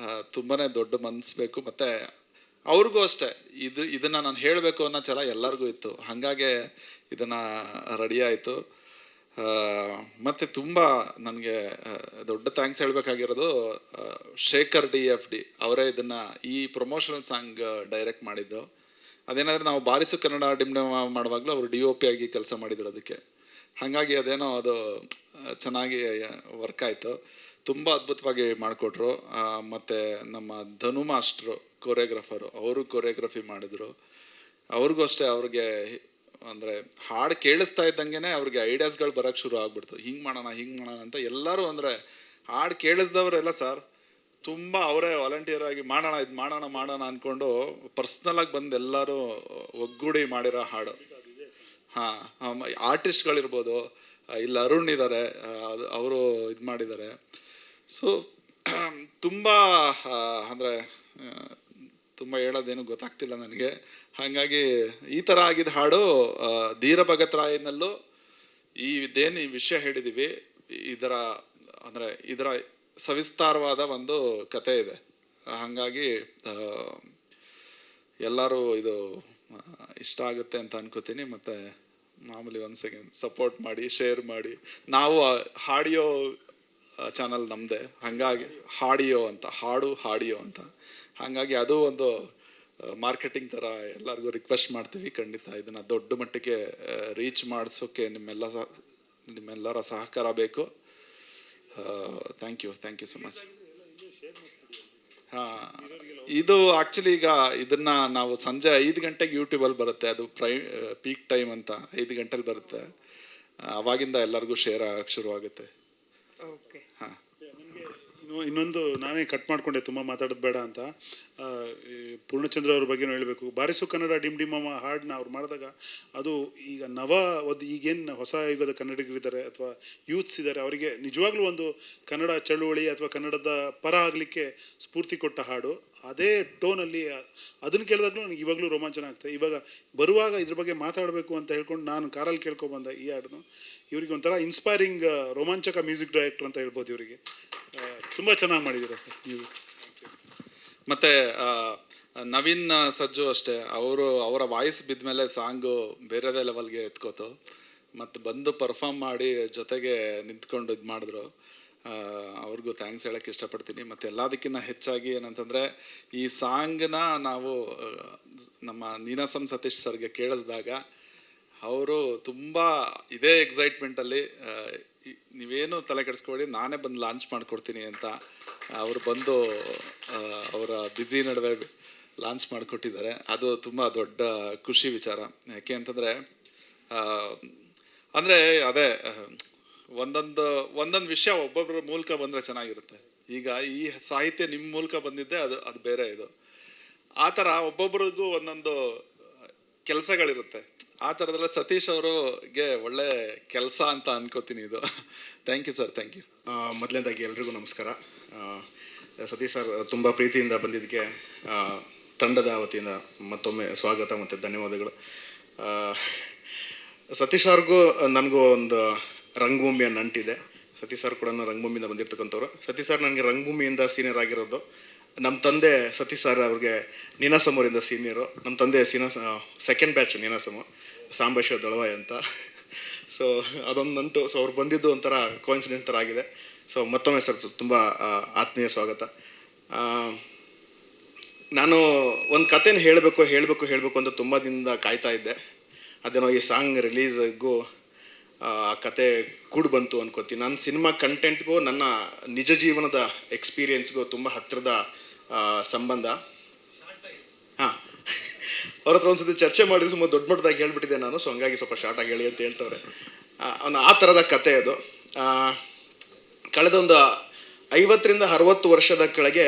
ತುಂಬಾ ದೊಡ್ಡ ಮನಸ್ಸು ಬೇಕು. ಮತ್ತು ಅವ್ರಿಗೂ ಅಷ್ಟೇ ಇದನ್ನು ನಾನು ಹೇಳಬೇಕು ಅನ್ನೋ ಛಲ ಎಲ್ಲರಿಗೂ ಇತ್ತು. ಹಾಗಾಗಿ ಇದನ್ನು ರೆಡಿ ಆಯಿತು. ಮತ್ತು ತುಂಬ ನನಗೆ ದೊಡ್ಡ ಥ್ಯಾಂಕ್ಸ್ ಹೇಳಬೇಕಾಗಿರೋದು ಶೇಖರ್ DFD ಅವರೇ ಇದನ್ನು ಈ ಪ್ರಮೋಷನಲ್ ಸಾಂಗ್ ಡೈರೆಕ್ಟ್ ಮಾಡಿದ್ದು. ಅದೇನಾದರೆ ನಾವು ಬಾರಿಸು ಕನ್ನಡ ಡಿಮ್ ಮಾಡುವಾಗಲೂ ಅವರು DOP ಆಗಿ ಕೆಲಸ ಮಾಡಿದ್ರು ಅದಕ್ಕೆ. ಹಾಗಾಗಿ ಅದೇನೋ ಅದು ಚೆನ್ನಾಗಿ ವರ್ಕ್ ಆಯಿತು. ತುಂಬ ಅದ್ಭುತವಾಗಿ ಮಾಡಿಕೊಟ್ರು. ಮತ್ತು ನಮ್ಮ ಧನು ಮಾಸ್ಟ್ರು ಕೊರಿಯೋಗ್ರಾಫರು, ಅವರು ಕೊರಿಯೋಗ್ರಫಿ ಮಾಡಿದ್ರು. ಅವ್ರಿಗೂ ಅಷ್ಟೇ, ಅವ್ರಿಗೆ ಅಂದರೆ ಹಾಡು ಕೇಳಿಸ್ತಾ ಇದ್ದಂಗೆ ಅವ್ರಿಗೆ ಐಡಿಯಾಸ್ಗಳು ಬರೋಕ್ಕೆ ಶುರು ಆಗ್ಬಿಡ್ತು. ಹಿಂಗೆ ಮಾಡೋಣ ಅಂತ ಎಲ್ಲರೂ ಅಂದರೆ ಹಾಡು ಕೇಳಿಸ್ದವರೆಲ್ಲ ಸರ್ ತುಂಬ ಅವರೇ ವಾಲಂಟಿಯರ್ ಆಗಿ ಇದು ಮಾಡೋಣ ಅಂದ್ಕೊಂಡು ಪರ್ಸ್ನಲಾಗಿ ಬಂದು ಎಲ್ಲರೂ ಒಗ್ಗೂಡಿ ಮಾಡಿರೋ ಹಾಡು. ಹಾಂ, ಆರ್ಟಿಸ್ಟ್ಗಳಿರ್ಬೋದು, ಇಲ್ಲಿ ಅರುಣ್ ಇದ್ದಾರೆ, ಅವರು ಇದು ಮಾಡಿದ್ದಾರೆ. ಸೊ ತುಂಬ ಅಂದರೆ ತುಂಬ ಹೇಳೋದೇನು ಗೊತ್ತಾಗ್ತಿಲ್ಲ ನನಗೆ. ಹಾಗಾಗಿ ಈ ಥರ ಆಗಿದ್ದ ಹಾಡು ಧೀರ ಭಗತ್ ರಾಯನಲ್ಲೂ ಇದೇನು ಈ ವಿಷಯ ಹೇಳಿದ್ದೀವಿ ಇದರ ಸವಿಸ್ತಾರವಾದ ಒಂದು ಕತೆ ಇದೆ. ಹಾಗಾಗಿ ಎಲ್ಲರೂ ಇದು ಇಷ್ಟ ಆಗುತ್ತೆ ಅಂತ ಅನ್ಕೋತೀನಿ. ಮತ್ತು ಮಾಮೂಲಿ ಒಂದು ಸೆಕೆಂಡ್ ಸಪೋರ್ಟ್ ಮಾಡಿ, ಶೇರ್ ಮಾಡಿ. ನಾವು ಹಾಡಿಯೋ ಚಾನಲ್ ನಮ್ಮದೇ, ಹಾಗಾಗಿ ಹಾಡಿಯೋ ಅಂತ, ಹಾಡಿಯೋ ಅಂತ. ಹಾಗಾಗಿ ಅದು ಒಂದು ಮಾರ್ಕೆಟಿಂಗ್ ಥರ ಎಲ್ಲರಿಗೂ ರಿಕ್ವೆಸ್ಟ್ ಮಾಡ್ತೀವಿ. ಖಂಡಿತ ಇದನ್ನು ದೊಡ್ಡ ಮಟ್ಟಿಗೆ ರೀಚ್ ಮಾಡಿಸೋಕ್ಕೆ ನಿಮ್ಮೆಲ್ಲರ ಸಹಕಾರ ಬೇಕು. Thank you so much. ಇದು ಆ್ಯಕ್ಚುಲಿ ಈಗ ಇದನ್ನು ನಾವು ಸಂಜೆ 5 ಗಂಟೆಗೆ ಯೂಟ್ಯೂಬಲ್ಲಿ ಬರುತ್ತೆ, ಅದು ಪೀಕ್ ಟೈಮ್ ಅಂತ 5 ಗಂಟೆಲಿ ಬರುತ್ತೆ. ಅವಾಗಿಂದ ಎಲ್ಲರಿಗೂ ಶೇರ್ ಆಗಕ್ಕೆ ಶುರು ಆಗುತ್ತೆ. ಓಕೆ. ಹಾಂ, ಇನ್ನೊಂದು ನಾನೇ ಕಟ್ ಮಾಡ್ಕೊಂಡೆ, ತುಂಬ ಮಾತಾಡೋದು ಬೇಡ ಅಂತ. ಪೂರ್ಣಚಂದ್ರ ಅವ್ರ ಬಗ್ಗೆನೂ ಹೇಳಬೇಕು. ಬಾರಿಸು ಕನ್ನಡ ಡಿಮ್ ಹಾಡನ್ನ ಅವ್ರು ಮಾಡಿದಾಗ ಅದು ಈಗ ಈಗೇನು ಹೊಸ ಯುಗದ ಕನ್ನಡಿಗರಿದ್ದಾರೆ ಅಥವಾ ಯೂತ್ಸ್ ಇದ್ದಾರೆ, ಅವರಿಗೆ ನಿಜವಾಗ್ಲೂ ಒಂದು ಕನ್ನಡ ಚಳುವಳಿ ಅಥವಾ ಕನ್ನಡದ ಪರ ಆಗಲಿಕ್ಕೆ ಸ್ಫೂರ್ತಿ ಕೊಟ್ಟ ಹಾಡು. ಅದೇ ಟೋನಲ್ಲಿ ಅದನ್ನು ಕೇಳಿದಾಗಲೂ ನನಗೆ ಇವಾಗಲೂ ರೋಮಾಂಚನ ಆಗ್ತದೆ. ಇವಾಗ ಬರುವಾಗ ಇದ್ರ ಬಗ್ಗೆ ಮಾತಾಡಬೇಕು ಅಂತ ಹೇಳ್ಕೊಂಡು ನಾನು ಕಾರಲ್ಲಿ ಕೇಳ್ಕೊಬಂದ ಈ ಹಾಡನ್ನು. ಇವರಿಗೆ ಒಂಥರ ಇನ್ಸ್ಪೈರಿಂಗ್ ರೋಮಾಂಚಕ ಮ್ಯೂಸಿಕ್ ಡೈರೆಕ್ಟರ್ ಅಂತ ಹೇಳ್ಬೋದು. ಇವರಿಗೆ ತುಂಬ ಚೆನ್ನಾಗಿ ಮಾಡಿದ್ದೀರಾ ಸರ್ ನೀವು. ಮತ್ತು ನವೀನ್ ಸಜ್ಜು ಅಷ್ಟೇ, ಅವರ ವಾಯ್ಸ್ ಬಿದ್ದ ಮೇಲೆ ಸಾಂಗು ಬೇರೆದೇ ಲೆವೆಲ್ಗೆ ಎತ್ಕೋತು. ಮತ್ತು ಬಂದು ಪರ್ಫಾರ್ಮ್ ಮಾಡಿ ಜೊತೆಗೆ ನಿಂತ್ಕೊಂಡು ಇದು ಮಾಡಿದ್ರು. ಅವ್ರಿಗೂ ಥ್ಯಾಂಕ್ಸ್ ಹೇಳೋಕ್ಕೆ ಇಷ್ಟಪಡ್ತೀನಿ. ಮತ್ತು ಎಲ್ಲದಕ್ಕಿಂತ ಹೆಚ್ಚಾಗಿ ಏನಂತಂದರೆ ಈ ಸಾಂಗ್ನ ನಾವು ನಮ್ಮ ನೀನಾಸಂ ಸತೀಶ್ ಸರ್ಗೆ ಕೇಳಿಸಿದಾಗ ಅವರು ತುಂಬ ಇದೇ ಎಕ್ಸೈಟ್ಮೆಂಟಲ್ಲಿ ನೀವೇನು ತಲೆ ಕೆಡಿಸ್ಕೊಬೇಡಿ, ನಾನೇ ಬಂದು ಲಾಂಚ್ ಮಾಡಿಕೊಡ್ತೀನಿ ಅಂತ ಅವರು ಬಂದು ಅವರ ಬ್ಯುಸಿ ನಡುವೆ ಲಾಂಚ್ ಮಾಡಿಕೊಟ್ಟಿದ್ದಾರೆ. ಅದು ತುಂಬ ದೊಡ್ಡ ಖುಷಿ ವಿಚಾರ. ಯಾಕೆ ಅಂತಂದರೆ ಅಂದರೆ ಅದೇ ಒಂದೊಂದು ವಿಷಯ ಒಬ್ಬೊಬ್ಬರ ಮೂಲಕ ಬಂದರೆ ಚೆನ್ನಾಗಿರುತ್ತೆ. ಈಗ ಈ ಸಾಹಿತ್ಯ ನಿಮ್ಮ ಮೂಲಕ ಬಂದಿದ್ದೆ, ಅದು ಬೇರೆ. ಇದು ಆ ಥರ ಒಬ್ಬೊಬ್ರಿಗೂ ಒಂದೊಂದು ಕೆಲಸಗಳಿರುತ್ತೆ. ಆ ಥರದಲ್ಲ ಸತೀಶ್ ಅವರಿಗೆ ಒಳ್ಳೆ ಕೆಲಸ ಅಂತ ಅನ್ಕೋತೀನಿ ಇದು. Thank you sir, thank you. ಮೊದಲನೇದಾಗಿ ಎಲ್ರಿಗೂ ನಮಸ್ಕಾರ. ಸತೀಶ್ ಸರ್ ತುಂಬ ಪ್ರೀತಿಯಿಂದ ಬಂದಿದ್ದಕ್ಕೆ ತಂಡದ ವತಿಯಿಂದ ಮತ್ತೊಮ್ಮೆ ಸ್ವಾಗತ ಮತ್ತು ಧನ್ಯವಾದಗಳು. ಸತೀಶ್ ಅವ್ರಿಗೂ ನನಗೂ ಒಂದು ರಂಗಭೂಮಿಯ ನಂಟಿದೆ. ಸತೀಶ್ ಸರ್ ಕೂಡ ರಂಗಭೂಮಿಯಿಂದ ಬಂದಿರ್ತಕ್ಕಂಥವ್ರು. ಸತೀಶ್ ಸರ್ ನನಗೆ ರಂಗಭೂಮಿಯಿಂದ ಸೀನಿಯರ್ ಆಗಿರೋದು. ನಮ್ಮ ತಂದೆ ಸತೀಶ್ ಸರ್ ಅವ್ರಿಗೆ ನೀನಾಸಮ್ ಅವರಿಂದ ಸೀನಿಯರು. ನಮ್ಮ ತಂದೆ ಸೆಕೆಂಡ್ ಬ್ಯಾಚ್ ನೀನಾಸಮ್, ಸಾಂಬೇಶ್ವರ ದಳವಾಯಿ ಅಂತ. ಸೊ ಅದೊಂದು ನಂಟು. ಸೊ ಅವ್ರು ಬಂದಿದ್ದು ಒಂಥರ ಕೋಇನ್ಸಿಡೆನ್ಸ್ ಥರ ಆಗಿದೆ. ಸೊ ಮತ್ತೊಮ್ಮೆ ಸರ್ ತುಂಬ ಆತ್ಮೀಯ ಸ್ವಾಗತ. ನಾನು ಒಂದು ಕಥೆನ ಹೇಳಬೇಕು ಅಂತ ತುಂಬ ದಿನದಿಂದ ಕಾಯ್ತಾ ಇದ್ದೆ. ಅದೇನೋ ಈ ಸಾಂಗ್ ರಿಲೀಸ್ಗೂ ಆ ಕತೆ ಕೂಡಿ ಬಂತು ಅನ್ಕೋತೀನಿ. ನನ್ನ ಸಿನಿಮಾ ಕಂಟೆಂಟ್ಗೂ ನನ್ನ ನಿಜ ಜೀವನದ ಎಕ್ಸ್ಪೀರಿಯೆನ್ಸ್ಗೂ ತುಂಬ ಹತ್ತಿರದ ಸಂಬಂಧ. ಹಾಂ, ಅವ್ರ ಹತ್ರ ಒಂದ್ಸತಿ ಚರ್ಚೆ ಮಾಡಿದ್ರೆ ತುಂಬ ದೊಡ್ಡ ಮಟ್ಟದಾಗಿ ಹೇಳ್ಬಿಟ್ಟಿದ್ದೆ ನಾನು. ಸೊ ಹಂಗಾಗಿ ಸ್ವಲ್ಪ ಶಾರ್ಟಾಗಿ ಹೇಳಿ ಅಂತ ಹೇಳ್ತವ್ರೆ. ಆ ಥರದ ಕತೆ ಅದು. ಕಳೆದ ಒಂದು 50-60 ವರ್ಷದ ಕೆಳಗೆ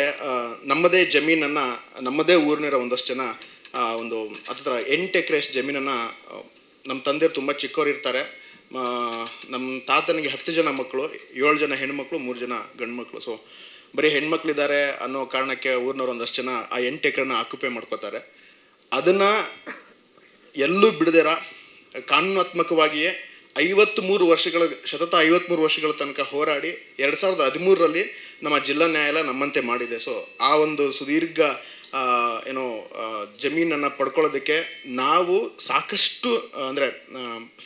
ನಮ್ಮದೇ ಜಮೀನನ್ನು, ನಮ್ಮದೇ ಊರಿನಿರೋ ಒಂದಷ್ಟು ಜನ ಒಂದು ಹತ್ತಿರ 8 ಎಕರೆ ಜಮೀನನ್ನು, ನಮ್ಮ ತಂದೆಯರು ತುಂಬ ಚಿಕ್ಕವ್ರು ಇರ್ತಾರೆ. ನಮ್ಮ ತಾತನಿಗೆ 10 ಜನ ಮಕ್ಕಳು, 7 ಜನ ಹೆಣ್ಮಕ್ಳು, 3 ಜನ ಗಂಡು ಮಕ್ಕಳು. ಸೊ ಬರೀ ಹೆಣ್ಮಕ್ಳಿದ್ದಾರೆ ಅನ್ನೋ ಕಾರಣಕ್ಕೆ ಊರಿನವ್ರು ಒಂದಷ್ಟು ಜನ ಆ 8 ಎಕರೆನ ಆಕ್ಯುಪೈ ಮಾಡ್ಕೋತಾರೆ. ಅದನ್ನು ಎಲ್ಲೂ ಬಿಡದಿರ ಕಾನೂನಾತ್ಮಕವಾಗಿಯೇ 53 ವರ್ಷಗಳ ತನಕ ಹೋರಾಡಿ 2013ರಲ್ಲಿ ನಮ್ಮ ಜಿಲ್ಲಾ ನ್ಯಾಯಾಲಯ ನಮ್ಮಂತೆ ಮಾಡಿದೆ. ಸೊ ಆ ಒಂದು ಸುದೀರ್ಘ ಜಮೀನನ್ನು ಪಡ್ಕೊಳ್ಳೋದಕ್ಕೆ ನಾವು ಸಾಕಷ್ಟು ಅಂದರೆ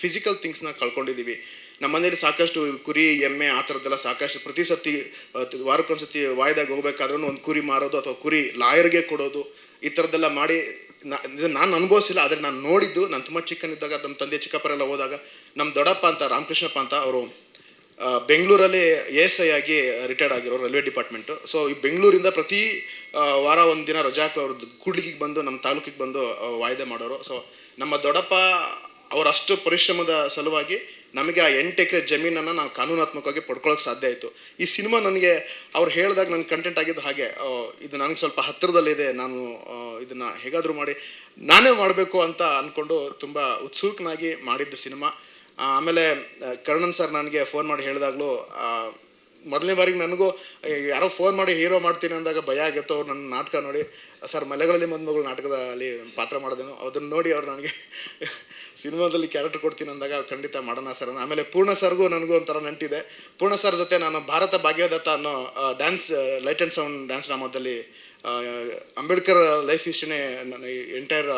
ಫಿಸಿಕಲ್ ಥಿಂಗ್ಸ್ನ ಕಳ್ಕೊಂಡಿದ್ದೀವಿ. ನಮ್ಮ ಮನೇಲಿ ಸಾಕಷ್ಟು ಕುರಿ, ಎಮ್ಮೆ ಆ ಥರದ್ದೆಲ್ಲ ಸಾಕಷ್ಟು. ಪ್ರತಿ ಸರ್ತಿ ವಾರಕ್ಕೊಂದ್ಸತಿ ವಾಯ್ದಾಗ ಹೋಗ್ಬೇಕಾದ್ರೂ ಒಂದು ಕುರಿ ಮಾರೋದು ಅಥವಾ ಕುರಿ ಲಾಯರ್ಗೆ ಕೊಡೋದು, ಈ ಥರದ್ದೆಲ್ಲ ಮಾಡಿ ನಾನು ಅನುಭವಿಸಿಲ್ಲ. ಆದರೆ ನಾನು ನೋಡಿದ್ದು, ನಾನು ತುಂಬ ಚಿಕ್ಕನಿದ್ದಾಗ ನಮ್ಮ ತಂದೆ ಚಿಕ್ಕಪ್ಪರೆಲ್ಲ ಹೋದಾಗ ನಮ್ಮ ದೊಡ್ಡಪ್ಪ ಅಂತ, ರಾಮಕೃಷ್ಣಪ್ಪ ಅಂತ, ಅವರು ಬೆಂಗಳೂರಲ್ಲಿ ASI ಆಗಿ ರಿಟೈರ್ಡ್ ಆಗಿರೋರು, ರೈಲ್ವೆ ಡಿಪಾರ್ಟ್ಮೆಂಟು. ಸೊ ಈ ಬೆಂಗಳೂರಿಂದ ಪ್ರತಿ ವಾರ ಒಂದು ದಿನ ರಜಾಕ್ ಅವರು ಕೂಡ್ಲಿಗಿಗೆ ಬಂದು ನಮ್ಮ ತಾಲೂಕಿಗೆ ಬಂದು ವಾಯ್ದೆ ಮಾಡೋರು. ಸೊ ನಮ್ಮ ದೊಡ್ಡಪ್ಪ ಅವರಷ್ಟು ಪರಿಶ್ರಮದ ಸಲುವಾಗಿ ನಮಗೆ ಆ 8 ಎಕರೆ ಜಮೀನನ್ನು ನಾವು ಕಾನೂನಾತ್ಮಕವಾಗಿ ಪಡ್ಕೊಳ್ಳೋಕೆ ಸಾಧ್ಯ ಆಯಿತು. ಈ ಸಿನಿಮಾ ನನಗೆ ಅವ್ರು ಹೇಳಿದಾಗ ನನ್ನ ಕಂಟೆಂಟ್ ಆಗಿದ್ದು ಹಾಗೆ, ಇದು ನನಗೆ ಸ್ವಲ್ಪ ಹತ್ತಿರದಲ್ಲಿದೆ, ನಾನು ಇದನ್ನು ಹೇಗಾದರೂ ಮಾಡಿ ನಾನೇ ಮಾಡಬೇಕು ಅಂತ ಅಂದ್ಕೊಂಡು ತುಂಬ ಉತ್ಸುಕನಾಗಿ ಮಾಡಿದ್ದ ಸಿನಿಮಾ. ಆಮೇಲೆ ಕರ್ಣನ್ ಸರ್ ನನಗೆ ಫೋನ್ ಮಾಡಿ ಹೇಳಿದಾಗಲೂ, ಮೊದಲನೇ ಬಾರಿಗೆ ನನಗೂ ಯಾರೋ ಫೋನ್ ಮಾಡಿ ಹೀರೋ ಮಾಡ್ತೀನಿ ಅಂದಾಗ ಭಯ ಆಗುತ್ತೋ. ಅವ್ರು ನನ್ನ ನಾಟಕ ನೋಡಿ, ಸರ್ ಮಲೆಗಳಲ್ಲಿ ಮದುಮಗಳು ನಾಟಕದಲ್ಲಿ ಪಾತ್ರ ಮಾಡಿದೆನು, ಅದನ್ನು ನೋಡಿ ಅವ್ರು ನನಗೆ ಸಿನಿಮಾದಲ್ಲಿ ಕ್ಯಾರೆಕ್ಟರ್ ಕೊಡ್ತೀನಿ ಅಂದಾಗ ಖಂಡಿತ ಮಾಡೋಣ ಸರ್. ಆಮೇಲೆ ಪೂರ್ಣ ಸರ್ಗೂ ನನಗೂ ಒಂಥರ ನಂಟಿದೆ. ಪೂರ್ಣ ಸರ್ ಜೊತೆ ನಾನು ಭಾರತ ಭಾಗ್ಯದತ್ತ ಅನ್ನೋ dance, light and sound dance ಡ್ರಾಮಾದಲ್ಲಿ ಅಂಬೇಡ್ಕರ್ ಲೈಫ್ ಹಿಸ್ಟ್ರಿನೇ ಎಂಟೈರ್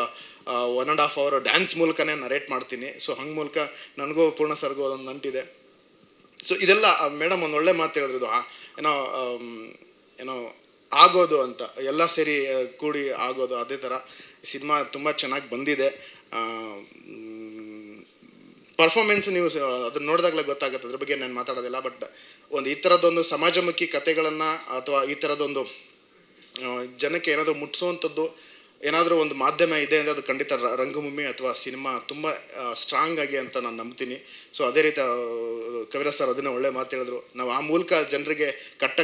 1.5 hour ಡ್ಯಾನ್ಸ್ ಮೂಲಕನೇ ನರೇಟ್ ಮಾಡ್ತೀನಿ. ಸೊ ಹಂಗೆ ಮೂಲಕ ನನಗೂ ಪೂರ್ಣ ಸರ್ಗೂ ಅದೊಂದು ನಂಟಿದೆ. ಸೊ ಇದೆಲ್ಲ ಮೇಡಮ್ ಒಂದು ಒಳ್ಳೆ ಮಾತು ಹೇಳಿದ್ರು, ಇದು ಏನೋ ಆಗೋದು ಅಂತ, ಎಲ್ಲ ಸೇರಿ ಕೂಡಿ ಆಗೋದು. ಅದೇ ಥರ ಸಿನಿಮಾ ತುಂಬ ಚೆನ್ನಾಗಿ ಬಂದಿದೆ. ಪರ್ಫಾರ್ಮೆನ್ಸ್ ನೀವು ಅದನ್ನ ನೋಡಿದಾಗಲೇ ಗೊತ್ತಾಗುತ್ತೆ, ಅದ್ರ ಬಗ್ಗೆ ನಾನು ಮಾತಾಡೋದಿಲ್ಲ. ಬಟ್ ಒಂದು ಈ ಥರದೊಂದು ಸಮಾಜಮುಖಿ ಕಥೆಗಳನ್ನು ಅಥವಾ ಈ ಥರದೊಂದು ಜನಕ್ಕೆ ಏನಾದರೂ ಮುಟ್ಟಿಸೋವಂಥದ್ದು ಏನಾದರೂ ಒಂದು ಮಾಧ್ಯಮ ಇದೆ ಅಂದರೆ ಅದು ಖಂಡಿತ ರಂಗಭೂಮಿ ಅಥವಾ ಸಿನಿಮಾ ತುಂಬ ಸ್ಟ್ರಾಂಗ್ ಆಗಿ ಅಂತ ನಾನು ನಂಬ್ತೀನಿ. ಸೊ ಅದೇ ರೀತಿ ಕವಿರಾಜ್ ಸರ್ ಅದನ್ನೇ ಒಳ್ಳೆ ಮಾತು ಹೇಳಿದ್ರು. ನಾವು ಆ ಮೂಲಕ ಜನರಿಗೆ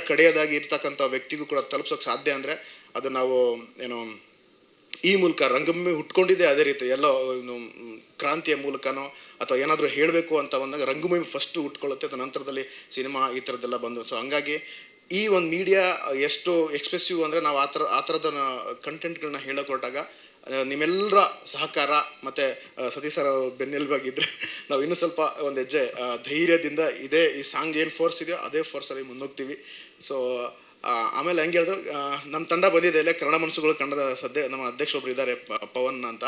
ಕಡೆಯದಾಗಿ ಇರ್ತಕ್ಕಂಥ ವ್ಯಕ್ತಿಗೂ ಕೂಡ ತಲುಪಿಸೋಕೆ ಸಾಧ್ಯ ಅಂದರೆ ಅದು ನಾವು ಈ ಮೂಲಕ ರಂಗಭೂಮಿ ಹುಟ್ಕೊಂಡಿದೆ. ಅದೇ ರೀತಿ ಎಲ್ಲೋ ಕ್ರಾಂತಿಯ ಮೂಲಕನೋ ಅಥವಾ ಏನಾದರೂ ಹೇಳಬೇಕು ಅಂತ ಬಂದಾಗ ರಂಗಭೂಮಿ ಫಸ್ಟು ಹುಟ್ಕೊಳ್ಳುತ್ತೆ, ಅದ ನಂತರದಲ್ಲಿ ಸಿನಿಮಾ ಈ ಥರದ್ದೆಲ್ಲ ಬಂದು. ಸೊ ಹಂಗಾಗಿ ಈ ಒಂದು ಮೀಡಿಯಾ ಎಷ್ಟು ಎಕ್ಸ್ಪ್ರೆಸಿವ್ ಅಂದರೆ ನಾವು ಆ ಥರದ ಕಂಟೆಂಟ್ಗಳನ್ನ ಹೇಳೋಕೆ ಹೊರಟಾಗ ನಿಮ್ಮೆಲ್ಲರ ಸಹಕಾರ ಮತ್ತು ಸತೀಶ್ ಸರ್ ಬೆನ್ನೆಲುಬಾಗಿದ್ದರೆ ನಾವು ಇನ್ನೂ ಸ್ವಲ್ಪ ಒಂದು ಹೆಜ್ಜೆ ಧೈರ್ಯದಿಂದ ಈ ಸಾಂಗ್ ಏನು ಫೋರ್ಸ್ ಇದೆಯೋ ಅದೇ ಫೋರ್ಸಲ್ಲಿ ಮುನ್ನೋಗ್ತೀವಿ. ಸೊ ಆಮೇಲೆ ಹೆಂಗೆ ಹೇಳಿದ್ರು, ನಮ್ಮ ತಂಡ ಬಂದಿದೆ ಇಲ್ಲೇ ಕನ್ನಡ ಮನಸ್ಸುಗಳು ತಂಡದ ನಮ್ಮ ಅಧ್ಯಕ್ಷರೊಬ್ರು ಇದ್ದಾರೆ, ಪವನ್ ಅಂತ.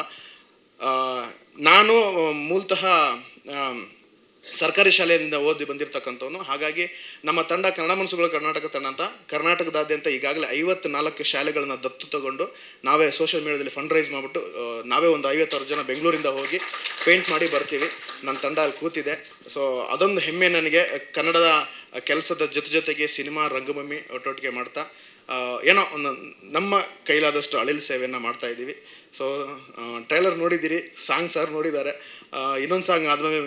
ನಾನು ಮೂಲತಃ ಸರ್ಕಾರಿ ಶಾಲೆಯಿಂದ ಓದಿ ಬಂದಿರತಕ್ಕಂಥವನು. ಹಾಗಾಗಿ ನಮ್ಮ ತಂಡ ಕನ್ನಡ ಮನಸ್ಸುಗಳು ಕರ್ನಾಟಕ ತಂಡ ಅಂತ ಕರ್ನಾಟಕದಾದ್ಯಂತ ಈಗಾಗಲೇ 54 ಶಾಲೆಗಳನ್ನ ದತ್ತು ತಗೊಂಡು ನಾವೇ ಸೋಷಿಯಲ್ ಮೀಡಿಯಾದಲ್ಲಿ ಫಂಡ್ ರೈಸ್ ಮಾಡಿಬಿಟ್ಟು ನಾವೇ ಒಂದು 50 ಜನ ಬೆಂಗಳೂರಿಂದ ಹೋಗಿ ಪೇಂಟ್ ಮಾಡಿ ಬರ್ತೀವಿ. ನನ್ನ ತಂಡ ಅಲ್ಲಿ ಕೂತಿದೆ. ಸೊ ಅದೊಂದು ಹೆಮ್ಮೆ ನನಗೆ. ಕನ್ನಡದ ಕೆಲಸದ ಜೊತೆಗೆ ಸಿನಿಮಾ, ರಂಗಭೂಮಿ ಒಟ್ಟೊಟ್ಟಿಗೆ ಮಾಡ್ತಾ ಏನೋ ಒಂದು ನಮ್ಮ ಕೈಲಾದಷ್ಟು ಅಳಿಲು ಸೇವೆಯನ್ನು ಮಾಡ್ತಾ ಇದ್ದೀವಿ. ಸೊ ಟ್ರೈಲರ್ ನೋಡಿದ್ದೀರಿ, ಸಾಂಗ್ ಸರ್ ನೋಡಿದ್ದಾರೆ. ಇನ್ನೊಂದು ಸಾಂಗ್ ಆದಮೇಲೆ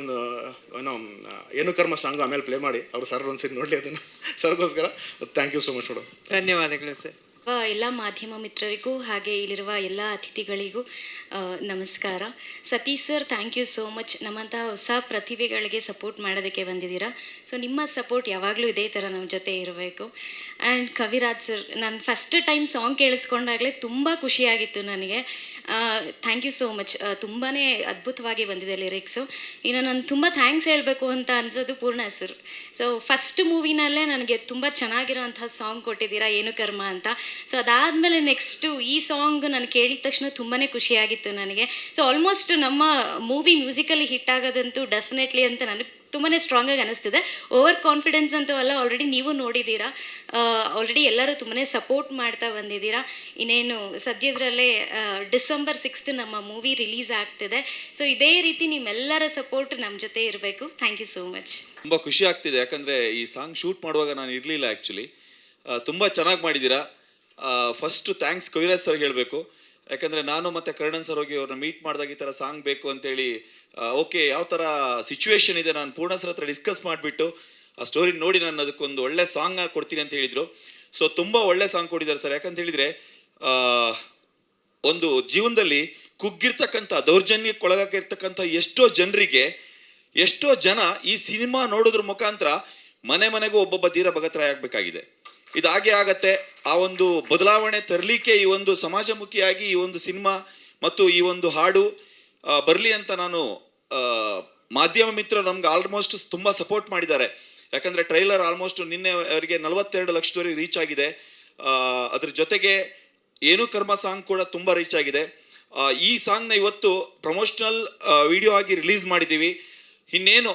ಏನು ಕರ್ಮ ಸಾಂಗು ಆಮೇಲೆ ಪ್ಲೇ ಮಾಡಿ ಅವರು ಸರ್ ಒಂದ್ಸರಿ ನೋಡಲಿ ಅದನ್ನು. ಸರ್ಗೋಸ್ಕರ thank you so much madam. ಧನ್ಯವಾದಗಳು ಸರ್. ಎಲ್ಲ ಮಾಧ್ಯಮ ಮಿತ್ರರಿಗೂ ಹಾಗೆ ಇಲ್ಲಿರುವ ಎಲ್ಲ ಅತಿಥಿಗಳಿಗೂ ನಮಸ್ಕಾರ. Satish sir, thank you so much. ನಮ್ಮಂತಹ ಹೊಸ ಪ್ರತಿಭೆಗಳಿಗೆ ಸಪೋರ್ಟ್ ಮಾಡೋದಕ್ಕೆ ಬಂದಿದ್ದೀರಾ. ಸೊ ನಿಮ್ಮ ಸಪೋರ್ಟ್ ಯಾವಾಗಲೂ ಇದೇ ಥರ ನಮ್ಮ ಜೊತೆ ಇರಬೇಕು. ಆ್ಯಂಡ್ ಕವಿರಾಜ್ ಸರ್, ನಾನು ಫಸ್ಟ್ ಟೈಮ್ ಸಾಂಗ್ ಕೇಳಿಸ್ಕೊಂಡಾಗಲೇ ತುಂಬ ಖುಷಿಯಾಗಿತ್ತು ನನಗೆ. Thank you so much. ತುಂಬಾ ಅದ್ಭುತವಾಗಿ ಬಂದಿದೆ ಲಿರಿಕ್ಸು. ಇನ್ನು ನಾನು ತುಂಬ ಥ್ಯಾಂಕ್ಸ್ ಹೇಳಬೇಕು ಅಂತ ಅನ್ಸೋದು ಪೂರ್ಣ ಸರ್. ಸೊ ಫಸ್ಟ್ ಮೂವಿನಲ್ಲೇ ನನಗೆ ತುಂಬ ಚೆನ್ನಾಗಿರೋಂಥ ಸಾಂಗ್ ಕೊಟ್ಟಿದ್ದೀರಾ, ಏನು ಕರ್ಮ ಅಂತ. ಸೊ ಅದಾದಮೇಲೆ ನೆಕ್ಸ್ಟು ಈ ಸಾಂಗ್ ನಾನು ಕೇಳಿದ ತಕ್ಷಣ ತುಂಬಾ ಖುಷಿಯಾಗಿತ್ತು ನನಗೆ. ಸೊ ಆಲ್ಮೋಸ್ಟ್ ನಮ್ಮ ಮೂವಿ ಮ್ಯೂಸಿಕಲಿ ಹಿಟ್ ಆಗೋದಂತೂ ಡೆಫಿನೆಟ್ಲಿ ಅಂತ ನನಗೆ ತುಂಬಾ ಸ್ಟ್ರಾಂಗಾಗಿ ಅನ್ನಿಸ್ತಿದೆ. ಓವರ್ ಕಾನ್ಫಿಡೆನ್ಸ್ ಅಂತೂ ಅಲ್ಲ, ಆಲ್ರೆಡಿ ನೀವು ನೋಡಿದ್ದೀರಾ. ಆಲ್ರೆಡಿ ಎಲ್ಲರೂ ತುಂಬಾ ಸಪೋರ್ಟ್ ಮಾಡ್ತಾ ಬಂದಿದ್ದೀರಾ. ಇನ್ನೇನು ಸದ್ಯದರಲ್ಲೇ ಡಿಸೆಂಬರ್ 6 ನಮ್ಮ ಮೂವಿ ರಿಲೀಸ್ ಆಗ್ತಿದೆ. ಸೊ ಇದೇ ರೀತಿ ನಿಮ್ಮೆಲ್ಲರ ಸಪೋರ್ಟ್ ನಮ್ಮ ಜೊತೆ ಇರಬೇಕು. Thank you so much. ತುಂಬ ಖುಷಿ ಆಗ್ತಿದೆ, ಯಾಕಂದರೆ ಈ ಸಾಂಗ್ ಶೂಟ್ ಮಾಡುವಾಗ ನಾನು ಇರಲಿಲ್ಲ ಆ್ಯಕ್ಚುಲಿ. ತುಂಬ ಚೆನ್ನಾಗಿ ಮಾಡಿದ್ದೀರಾ. ಫಸ್ಟು ಥ್ಯಾಂಕ್ಸ್ ಕವಿರಾಜ್ ಸರ್ಗೆ ಹೇಳಬೇಕು. ಯಾಕಂದರೆ ನಾನು ಮತ್ತು ಕರ್ಣನ್ ಸರ್ ಹೋಗಿ ಅವ್ರನ್ನ ಮೀಟ್ ಮಾಡಿದಾಗ ಈ ಥರ ಸಾಂಗ್ ಬೇಕು ಅಂತೇಳಿ, ಓಕೆ ಯಾವ ಥರ ಸಿಚುವೇಶನ್ ಇದೆ ನಾನು ಪೂರ್ಣ ಸರ್ ಹತ್ರ ಡಿಸ್ಕಸ್ ಮಾಡಿಬಿಟ್ಟು ಆ ಸ್ಟೋರಿ ನೋಡಿ ನಾನು ಅದಕ್ಕೊಂದು ಒಳ್ಳೆ ಸಾಂಗ್ ಕೊಡ್ತೀನಿ ಅಂತ ಹೇಳಿದರು. ಸೊ ತುಂಬ ಒಳ್ಳೆ ಸಾಂಗ್ ಕೊಟ್ಟಿದ್ದಾರೆ ಸರ್. ಯಾಕಂತ ಹೇಳಿದರೆ ಒಂದು ಜೀವನದಲ್ಲಿ ಕುಗ್ಗಿರ್ತಕ್ಕಂಥ ದೌರ್ಜನ್ಯಕ್ಕೊಳಗಾಗಿರ್ತಕ್ಕಂಥ ಎಷ್ಟೋ ಜನ ಈ ಸಿನಿಮಾ ನೋಡೋದ್ರ ಮುಖಾಂತರ ಮನೆಗೂ ಒಬ್ಬೊಬ್ಬ ಧೀರ ಭಗತರಾಯ ಆಗಬೇಕಾಗಿದೆ. ಇದಾಗೆ ಆಗತ್ತೆ. ಆ ಒಂದು ಬದಲಾವಣೆ ತರಲಿಕ್ಕೆ ಈ ಒಂದು ಸಮಾಜಮುಖಿಯಾಗಿ ಈ ಒಂದು ಸಿನಿಮಾ ಮತ್ತು ಈ ಒಂದು ಹಾಡು ಬರಲಿ ಅಂತ ನಾನು ಮಾಧ್ಯಮ ಮಿತ್ರರು ನಮ್ಗೆ ಆಲ್ಮೋಸ್ಟ್ ತುಂಬ ಸಪೋರ್ಟ್ ಮಾಡಿದ್ದಾರೆ. ಯಾಕಂದರೆ ಟ್ರೈಲರ್ ಆಲ್ಮೋಸ್ಟ್ ನಿನ್ನೆ ಅವರಿಗೆ 42 ಲಕ್ಷದವರೆಗೆ ರೀಚ್ ಆಗಿದೆ. ಅದ್ರ ಜೊತೆಗೆ ಏನು ಕರ್ಮ ಸಾಂಗ್ ಕೂಡ ತುಂಬ ರೀಚ್ ಆಗಿದೆ. ಈ ಸಾಂಗ್ನ ಇವತ್ತು ಪ್ರಮೋಷನಲ್ ವಿಡಿಯೋ ಆಗಿ ರಿಲೀಸ್ ಮಾಡಿದ್ದೀವಿ. ಇನ್ನೇನು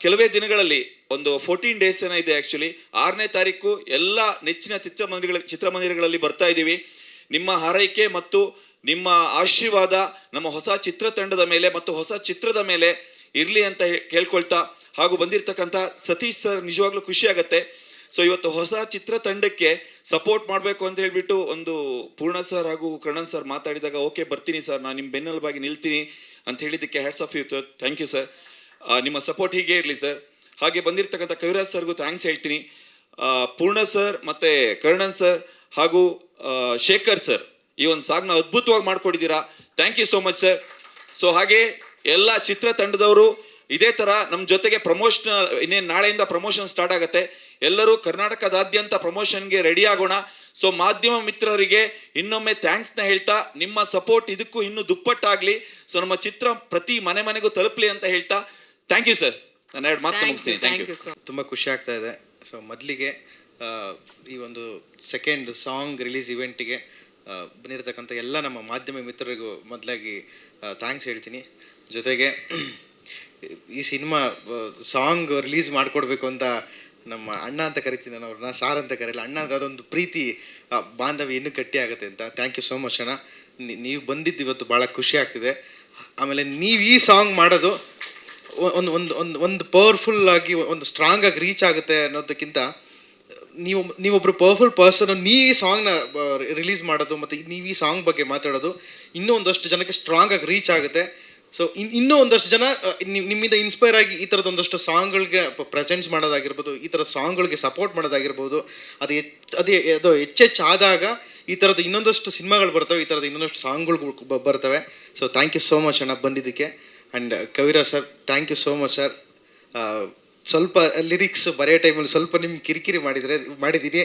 ಕೆಲವೇ ದಿನಗಳಲ್ಲಿ ಒಂದು 14 ಡೇಸ್ ಏನೋ ಇದೆ ಆ್ಯಕ್ಚುಲಿ. 6ನೇ ತಾರೀಕು ಎಲ್ಲ ನೆಚ್ಚಿನ ಚಿತ್ರಮಂದಿರಗಳಲ್ಲಿ ಬರ್ತಾ ಇದ್ದೀವಿ. ನಿಮ್ಮ ಹಾರೈಕೆ ಮತ್ತು ನಿಮ್ಮ ಆಶೀರ್ವಾದ ನಮ್ಮ ಹೊಸ ಚಿತ್ರತಂಡದ ಮೇಲೆ ಮತ್ತು ಹೊಸ ಚಿತ್ರದ ಮೇಲೆ ಇರಲಿ ಅಂತ ಕೇಳ್ಕೊಳ್ತಾ, ಹಾಗೂ ಬಂದಿರತಕ್ಕಂಥ ಸತೀಶ್ ಸರ್ ನಿಜವಾಗ್ಲೂ ಖುಷಿ ಆಗುತ್ತೆ. ಸೊ ಇವತ್ತು ಹೊಸ ಚಿತ್ರತಂಡಕ್ಕೆ ಸಪೋರ್ಟ್ ಮಾಡಬೇಕು ಅಂತ ಹೇಳ್ಬಿಟ್ಟು ಒಂದು ಪೂರ್ಣ ಸರ್ ಹಾಗೂ ಕರ್ಣನ್ ಸರ್ ಮಾತಾಡಿದಾಗ ಓಕೆ ಬರ್ತೀನಿ ಸರ್, ನಾನು ನಿಮ್ಮ ಬೆನ್ನೆಲುಬಾಗಿ ನಿಲ್ತೀನಿ ಅಂತ ಹೇಳಿದ್ದಕ್ಕೆ hats off you sir. Thank you sir. ನಿಮ್ಮ ಸಪೋರ್ಟ್ ಹೀಗೆ ಇರಲಿ ಸರ್. ಹಾಗೆ ಬಂದಿರತಕ್ಕಂಥ ಕವಿರಾಜ್ ಸರ್ಗೂ ಥ್ಯಾಂಕ್ಸ್ ಹೇಳ್ತೀನಿ. ಪೂರ್ಣ ಸರ್ ಮತ್ತು ಕರ್ಣನ್ ಸರ್ ಹಾಗೂ ಶೇಖರ್ ಸರ್ ಈ ಒಂದು ಸಾಂಗ್ನ ಅದ್ಭುತವಾಗಿ ಮಾಡ್ಕೊಟ್ಟಿದ್ದೀರಾ. Thank you so much sir. So ಹಾಗೆ ಎಲ್ಲ ಚಿತ್ರತಂಡದವರು ಇದೇ ಥರ ನಮ್ಮ ಜೊತೆಗೆ ಇನ್ನೇನು ನಾಳೆಯಿಂದ ಪ್ರಮೋಷನ್ ಸ್ಟಾರ್ಟ್ ಆಗುತ್ತೆ. ಎಲ್ಲರೂ ಕರ್ನಾಟಕದಾದ್ಯಂತ ಪ್ರಮೋಷನ್ಗೆ ರೆಡಿ ಆಗೋಣ. ಸೊ ಮಾಧ್ಯಮ ಮಿತ್ರರಿಗೆ ಇನ್ನೊಮ್ಮೆ ಥ್ಯಾಂಕ್ಸ್ನ ಹೇಳ್ತಾ, ನಿಮ್ಮ ಸಪೋರ್ಟ್ ಇದಕ್ಕೂ ಇನ್ನೂ ದುಪ್ಪಟ್ಟಾಗಲಿ. ಸೊ ನಮ್ಮ ಚಿತ್ರ ಪ್ರತಿ ಮನೆಗೂ ತಲುಪಲಿ ಅಂತ ಹೇಳ್ತಾ ಥ್ಯಾಂಕ್ ಯು ಸರ್. ನಾನು 2 ಮಾತು ಮುಗಿಸ್ತೀನಿ. Thank you. ತುಂಬ ಖುಷಿ ಆಗ್ತಾ ಇದೆ. ಸೊ ಮೊದಲಿಗೆ ಈ ಒಂದು ಸೆಕೆಂಡ್ ಸಾಂಗ್ ರಿಲೀಸ್ ಇವೆಂಟಿಗೆ ಬಂದಿರತಕ್ಕಂಥ ಎಲ್ಲ ನಮ್ಮ ಮಾಧ್ಯಮ ಮಿತ್ರರಿಗೂ ಮೊದಲಾಗಿ ಥ್ಯಾಂಕ್ಸ್ ಹೇಳ್ತೀನಿ. ಜೊತೆಗೆ ಈ ಸಿನಿಮಾ ಸಾಂಗ್ ರಿಲೀಸ್ ಮಾಡಿಕೊಡ್ಬೇಕು ಅಂತ ನಮ್ಮ ಅಣ್ಣ ಅಂತ ಕರಿತೀನಿ ನಾನು ಅವ್ರನ್ನ, ಸಾರ್ ಅಂತ ಕರೆಯಲ್ಲ, ಅಣ್ಣ ಅಂದರೆ ಅದೊಂದು ಪ್ರೀತಿ ಬಾಂಧವ್ಯ ಇನ್ನೂ ಗಟ್ಟಿ ಆಗುತ್ತೆ ಅಂತ. ಥ್ಯಾಂಕ್ ಯು ಸೋ ಮಚ್ ಅಣ್ಣ. ನೀವು ಬಂದಿದ್ದು ಇವತ್ತು ಭಾಳ ಖುಷಿ ಆಗ್ತಿದೆ. ಆಮೇಲೆ ನೀವು ಈ ಸಾಂಗ್ ಮಾಡೋದು ಒಂದು ಪವರ್ಫುಲ್ ಆಗಿ ಒಂದು ಸ್ಟ್ರಾಂಗ್ ಆಗಿ ರೀಚ್ ಆಗುತ್ತೆ ಅನ್ನೋದಕ್ಕಿಂತ ನೀವೊಬ್ಬರು ಪವರ್ಫುಲ್ ಪರ್ಸನ್ ನೀವು ಈ ಸಾಂಗ್ನ ರಿಲೀಸ್ ಮಾಡೋದು ಮತ್ತು ನೀವು ಈ ಸಾಂಗ್ ಬಗ್ಗೆ ಮಾತಾಡೋದು ಇನ್ನೂ ಒಂದಷ್ಟು ಜನಕ್ಕೆ ಸ್ಟ್ರಾಂಗ್ ಆಗಿ ರೀಚ್ ಆಗುತ್ತೆ. ಸೊ ಇನ್ನೂ ಒಂದಷ್ಟು ಜನ ನಿಮ್ಮಿಂದ ಇನ್ಸ್ಪೈರ್ ಆಗಿ ಈ ಥರದ ಒಂದಷ್ಟು ಸಾಂಗ್ಗಳಿಗೆ ಪ್ರೆಸೆಂಟ್ಸ್ ಮಾಡೋದಾಗಿರ್ಬೋದು, ಈ ಥರದ ಸಾಂಗ್ಗಳಿಗೆ ಸಪೋರ್ಟ್ ಮಾಡೋದಾಗಿರ್ಬೋದು, ಅದು ಹೆಚ್ಚೆಚ್ಚು ಆದಾಗ ಈ ಥರದ ಇನ್ನೊಂದಷ್ಟು ಸಿನಿಮಾಗಳು ಬರ್ತವೆ, ಈ ಥರದ ಇನ್ನೊಂದಷ್ಟು ಸಾಂಗ್ಗಳು ಬರ್ತವೆ. So thank you so much ಅಣ್ಣ ಬಂದಿದ್ದಕ್ಕೆ. And Kaviraj sir thank you so much sir. ಸ್ವಲ್ಪ ಲಿರಿಕ್ಸ್ ಬರೆಯೋ ಟೈಮಲ್ಲಿ ಸ್ವಲ್ಪ ನಿಮ್ಗೆ ಕಿರಿಕಿರಿ ಮಾಡಿದ್ದೀನಿ.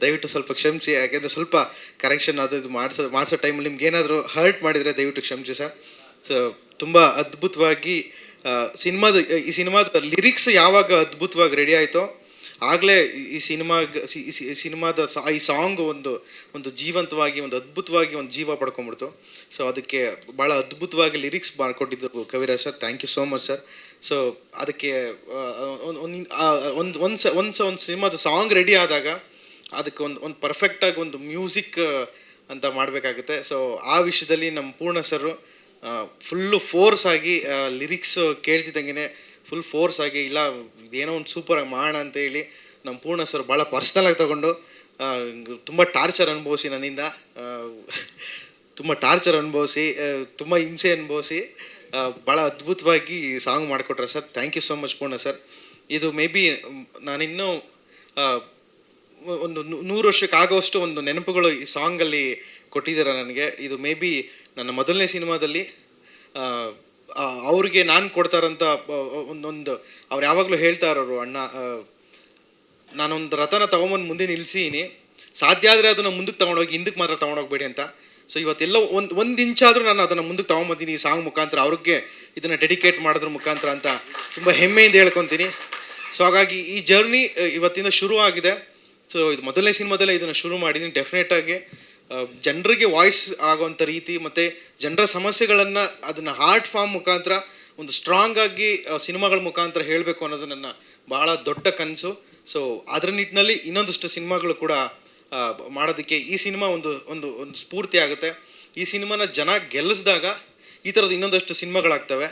ದಯವಿಟ್ಟು ಸ್ವಲ್ಪ ಕ್ಷಮಿಸಿ. ಯಾಕೆಂದರೆ ಸ್ವಲ್ಪ ಕರೆಕ್ಷನ್ ಅದು ಮಾಡಿಸೋ ಟೈಮಲ್ಲಿ ನಿಮ್ಗೆ ಏನಾದರೂ ಹರ್ಟ್ ಮಾಡಿದರೆ ದಯವಿಟ್ಟು ಕ್ಷಮಿಸಿ ಸರ್. ಸೊ ತುಂಬ ಅದ್ಭುತವಾಗಿ ಈ ಸಿನಿಮಾದ ಲಿರಿಕ್ಸ್ ಯಾವಾಗ ಅದ್ಭುತವಾಗಿ ರೆಡಿ ಆಯಿತೋ ಆಗಲೇ ಈ ಸಿನಿಮಾದ ಈ ಸಾಂಗ್ ಒಂದು ಜೀವಂತವಾಗಿ ಒಂದು ಅದ್ಭುತವಾಗಿ ಒಂದು ಜೀವ ಪಡ್ಕೊಂಡ್ಬಿಡ್ತು. ಸೊ ಅದಕ್ಕೆ ಭಾಳ ಅದ್ಭುತವಾಗಿ ಲಿರಿಕ್ಸ್ ಮಾಡಿಕೊಟ್ಟಿದ್ದು Kaviraj sir. Thank you so much sir. So ಅದಕ್ಕೆ ಒಂದು ಸಿನಿಮಾದ ಸಾಂಗ್ ರೆಡಿ ಆದಾಗ ಅದಕ್ಕೆ ಒಂದು ಪರ್ಫೆಕ್ಟಾಗಿ ಒಂದು ಮ್ಯೂಸಿಕ್ ಅಂತ ಮಾಡಬೇಕಾಗುತ್ತೆ. ಸೊ ಆ ವಿಷಯದಲ್ಲಿ ನಮ್ಮ ಪೂರ್ಣ ಸರು ಫುಲ್ಲು ಫೋರ್ಸ್ ಆಗಿ ಲಿರಿಕ್ಸ್ ಕೇಳ್ತಿದ್ದಂಗೆ ಫುಲ್ ಫೋರ್ಸ್ ಆಗಿ ಇಲ್ಲ ಇದೇನೋ ಒಂದು ಸೂಪರಾಗಿ ಮಾಡೋಣ ಅಂತೇಳಿ ನಮ್ಮ ಪೂರ್ಣ ಸರ್ ಭಾಳ ಪರ್ಸ್ನಲಾಗಿ ತಗೊಂಡು ತುಂಬ ಟಾರ್ಚರ್ ಅನುಭವಿಸಿ ನನ್ನಿಂದ ತುಂಬ ಹಿಂಸೆ ಅನುಭವಿಸಿ ಭಾಳ ಅದ್ಭುತವಾಗಿ ಸಾಂಗ್ ಮಾಡಿಕೊಟ್ರೆ sir. Thank you so much Poorna sir. ಇದು ಮೇ ಬಿ ನಾನಿನ್ನೂ ಒಂದು 100 ವರ್ಷಕ್ಕೆ ಆಗೋಷ್ಟು ಒಂದು ನೆನಪುಗಳು ಈ ಸಾಂಗಲ್ಲಿ ಕೊಟ್ಟಿದ್ದೀರ ನನಗೆ. ಇದು ಮೇ ಬಿ ನನ್ನ ಮೊದಲನೇ ಸಿನಿಮಾದಲ್ಲಿ ಅವ್ರಿಗೆ ನಾನು ಕೊಡ್ತಾರಂಥ ಒಂದೊಂದು ಅವ್ರು ಯಾವಾಗಲೂ ಹೇಳ್ತಾ ಇರೋರು, ಅಣ್ಣ ನಾನೊಂದು ರಥನ ತೊಗೊಂಬಂದು ಮುಂದೆ ನಿಲ್ಲಿಸೀನಿ, ಸಾಧ್ಯ ಆದರೆ ಅದನ್ನು ಮುಂದಕ್ಕೆ ತೊಗೊಂಡೋಗಿ ಹಿಂದಕ್ಕೆ ಮಾತ್ರ ತೊಗೊಂಡೋಗ್ಬೇಡಿ ಅಂತ. ಸೊ ಇವತ್ತೆಲ್ಲ ಒಂದು ಇಂಚಾದರೂ ನಾನು ಅದನ್ನು ಮುಂದಕ್ಕೆ ತೊಗೊಂಬಂದಿನಿ ಈ ಸಾಂಗ್ ಮುಖಾಂತರ ಅವ್ರಿಗೆ ಇದನ್ನು ಡೆಡಿಕೇಟ್ ಮಾಡೋದ್ರ ಮುಖಾಂತರ ಅಂತ ತುಂಬ ಹೆಮ್ಮೆಯಿಂದ ಹೇಳ್ಕೊತೀನಿ. ಸೊ ಹಾಗಾಗಿ ಈ ಜರ್ನಿ ಇವತ್ತಿಂದ ಶುರು ಆಗಿದೆ. ಸೊ ಇದು ಮೊದಲನೇ ಸಿನಿಮಾದಲ್ಲೇ ಇದನ್ನು ಶುರು ಮಾಡಿದ್ದೀನಿ. ಡೆಫಿನೆಟಾಗಿ ಜನರಿಗೆ ವಾಯ್ಸ್ ಆಗೋವಂಥ ರೀತಿ ಮತ್ತು ಜನರ ಸಮಸ್ಯೆಗಳನ್ನು ಅದನ್ನು ಹಾರ್ಟ್ ಫಾರ್ಮ್ ಮುಖಾಂತರ ಒಂದು ಸ್ಟ್ರಾಂಗ್ ಆಗಿ ಸಿನಿಮಾಗಳ ಮುಖಾಂತರ ಹೇಳಬೇಕು ಅನ್ನೋದು ನನ್ನ ಭಾಳ ದೊಡ್ಡ ಕನಸು. ಸೊ ಅದರ ನಿಟ್ಟಿನಲ್ಲಿ ಇನ್ನೊಂದಷ್ಟು ಸಿನಿಮಾಗಳು ಕೂಡ ಮಾಡೋದಕ್ಕೆ ಈ ಸಿನಿಮಾ ಒಂದು ಒಂದು ಒಂದು ಸ್ಫೂರ್ತಿ ಆಗುತ್ತೆ. ಈ ಸಿನಿಮಾನ ಜನ ಗೆಲ್ಲಿಸಿದಾಗ ಈ ಥರದ್ದು ಇನ್ನೊಂದಷ್ಟು ಸಿನಿಮಾಗಳಾಗ್ತವೆ.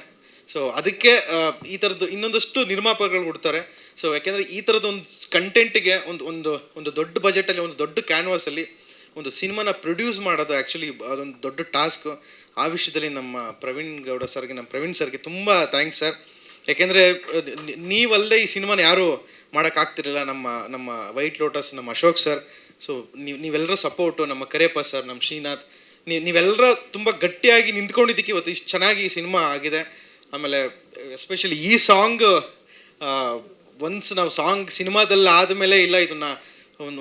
ಸೊ ಅದಕ್ಕೆ ಈ ಥರದ್ದು ಇನ್ನೊಂದಷ್ಟು ನಿರ್ಮಾಪಕಗಳು ಹುಡ್ತಾರೆ. ಸೊ ಯಾಕೆಂದರೆ ಈ ಥರದ್ದು ಒಂದು ಕಂಟೆಂಟಿಗೆ ಒಂದು ಒಂದು ಒಂದು ದೊಡ್ಡ ಬಜೆಟಲ್ಲಿ ಒಂದು ದೊಡ್ಡ ಕ್ಯಾನ್ವಾಸಲ್ಲಿ ಒಂದು ಸಿನಿಮಾನ ಪ್ರೊಡ್ಯೂಸ್ ಮಾಡೋದು ಆ್ಯಕ್ಚುಲಿ ಅದೊಂದು ದೊಡ್ಡ ಟಾಸ್ಕ್. ಆ ವಿಷಯದಲ್ಲಿ ನಮ್ಮ ಪ್ರವೀಣ್ ಗೌಡ ಸರ್ಗೆ, ನಮ್ಮ ಪ್ರವೀಣ್ ಸರ್ಗೆ ತುಂಬ ಥ್ಯಾಂಕ್ಸ್ ಸರ್. ಯಾಕೆಂದರೆ ನೀವಲ್ಲದೆ ಈ ಸಿನಿಮಾನ ಯಾರೂ ಮಾಡೋಕ್ಕಾಗ್ತಿರಲಿಲ್ಲ. ನಮ್ಮ ವೈಟ್ ಲೋಟಸ್, ನಮ್ಮ ಅಶೋಕ್ ಸರ್, ಸೊ ನೀವೆಲ್ಲರ ಸಪೋರ್ಟು, ನಮ್ಮ ಕರೇಪ ಸರ್, ನಮ್ಮ ಶ್ರೀನಾಥ್, ನೀವೆಲ್ಲರ ತುಂಬ ಗಟ್ಟಿಯಾಗಿ ನಿಂತ್ಕೊಂಡಿದ್ದಕ್ಕೆ ಇವತ್ತು ಇಷ್ಟು ಚೆನ್ನಾಗಿ ಈ ಸಿನಿಮಾ ಆಗಿದೆ. ಆಮೇಲೆ ಎಸ್ಪೆಷಲಿ ಈ ಸಾಂಗ್ ಒನ್ಸ್ ನಾವು ಸಾಂಗ್ ಸಿನಿಮಾದಲ್ಲಿ ಆದಮೇಲೆ ಇಲ್ಲ ಇದನ್ನು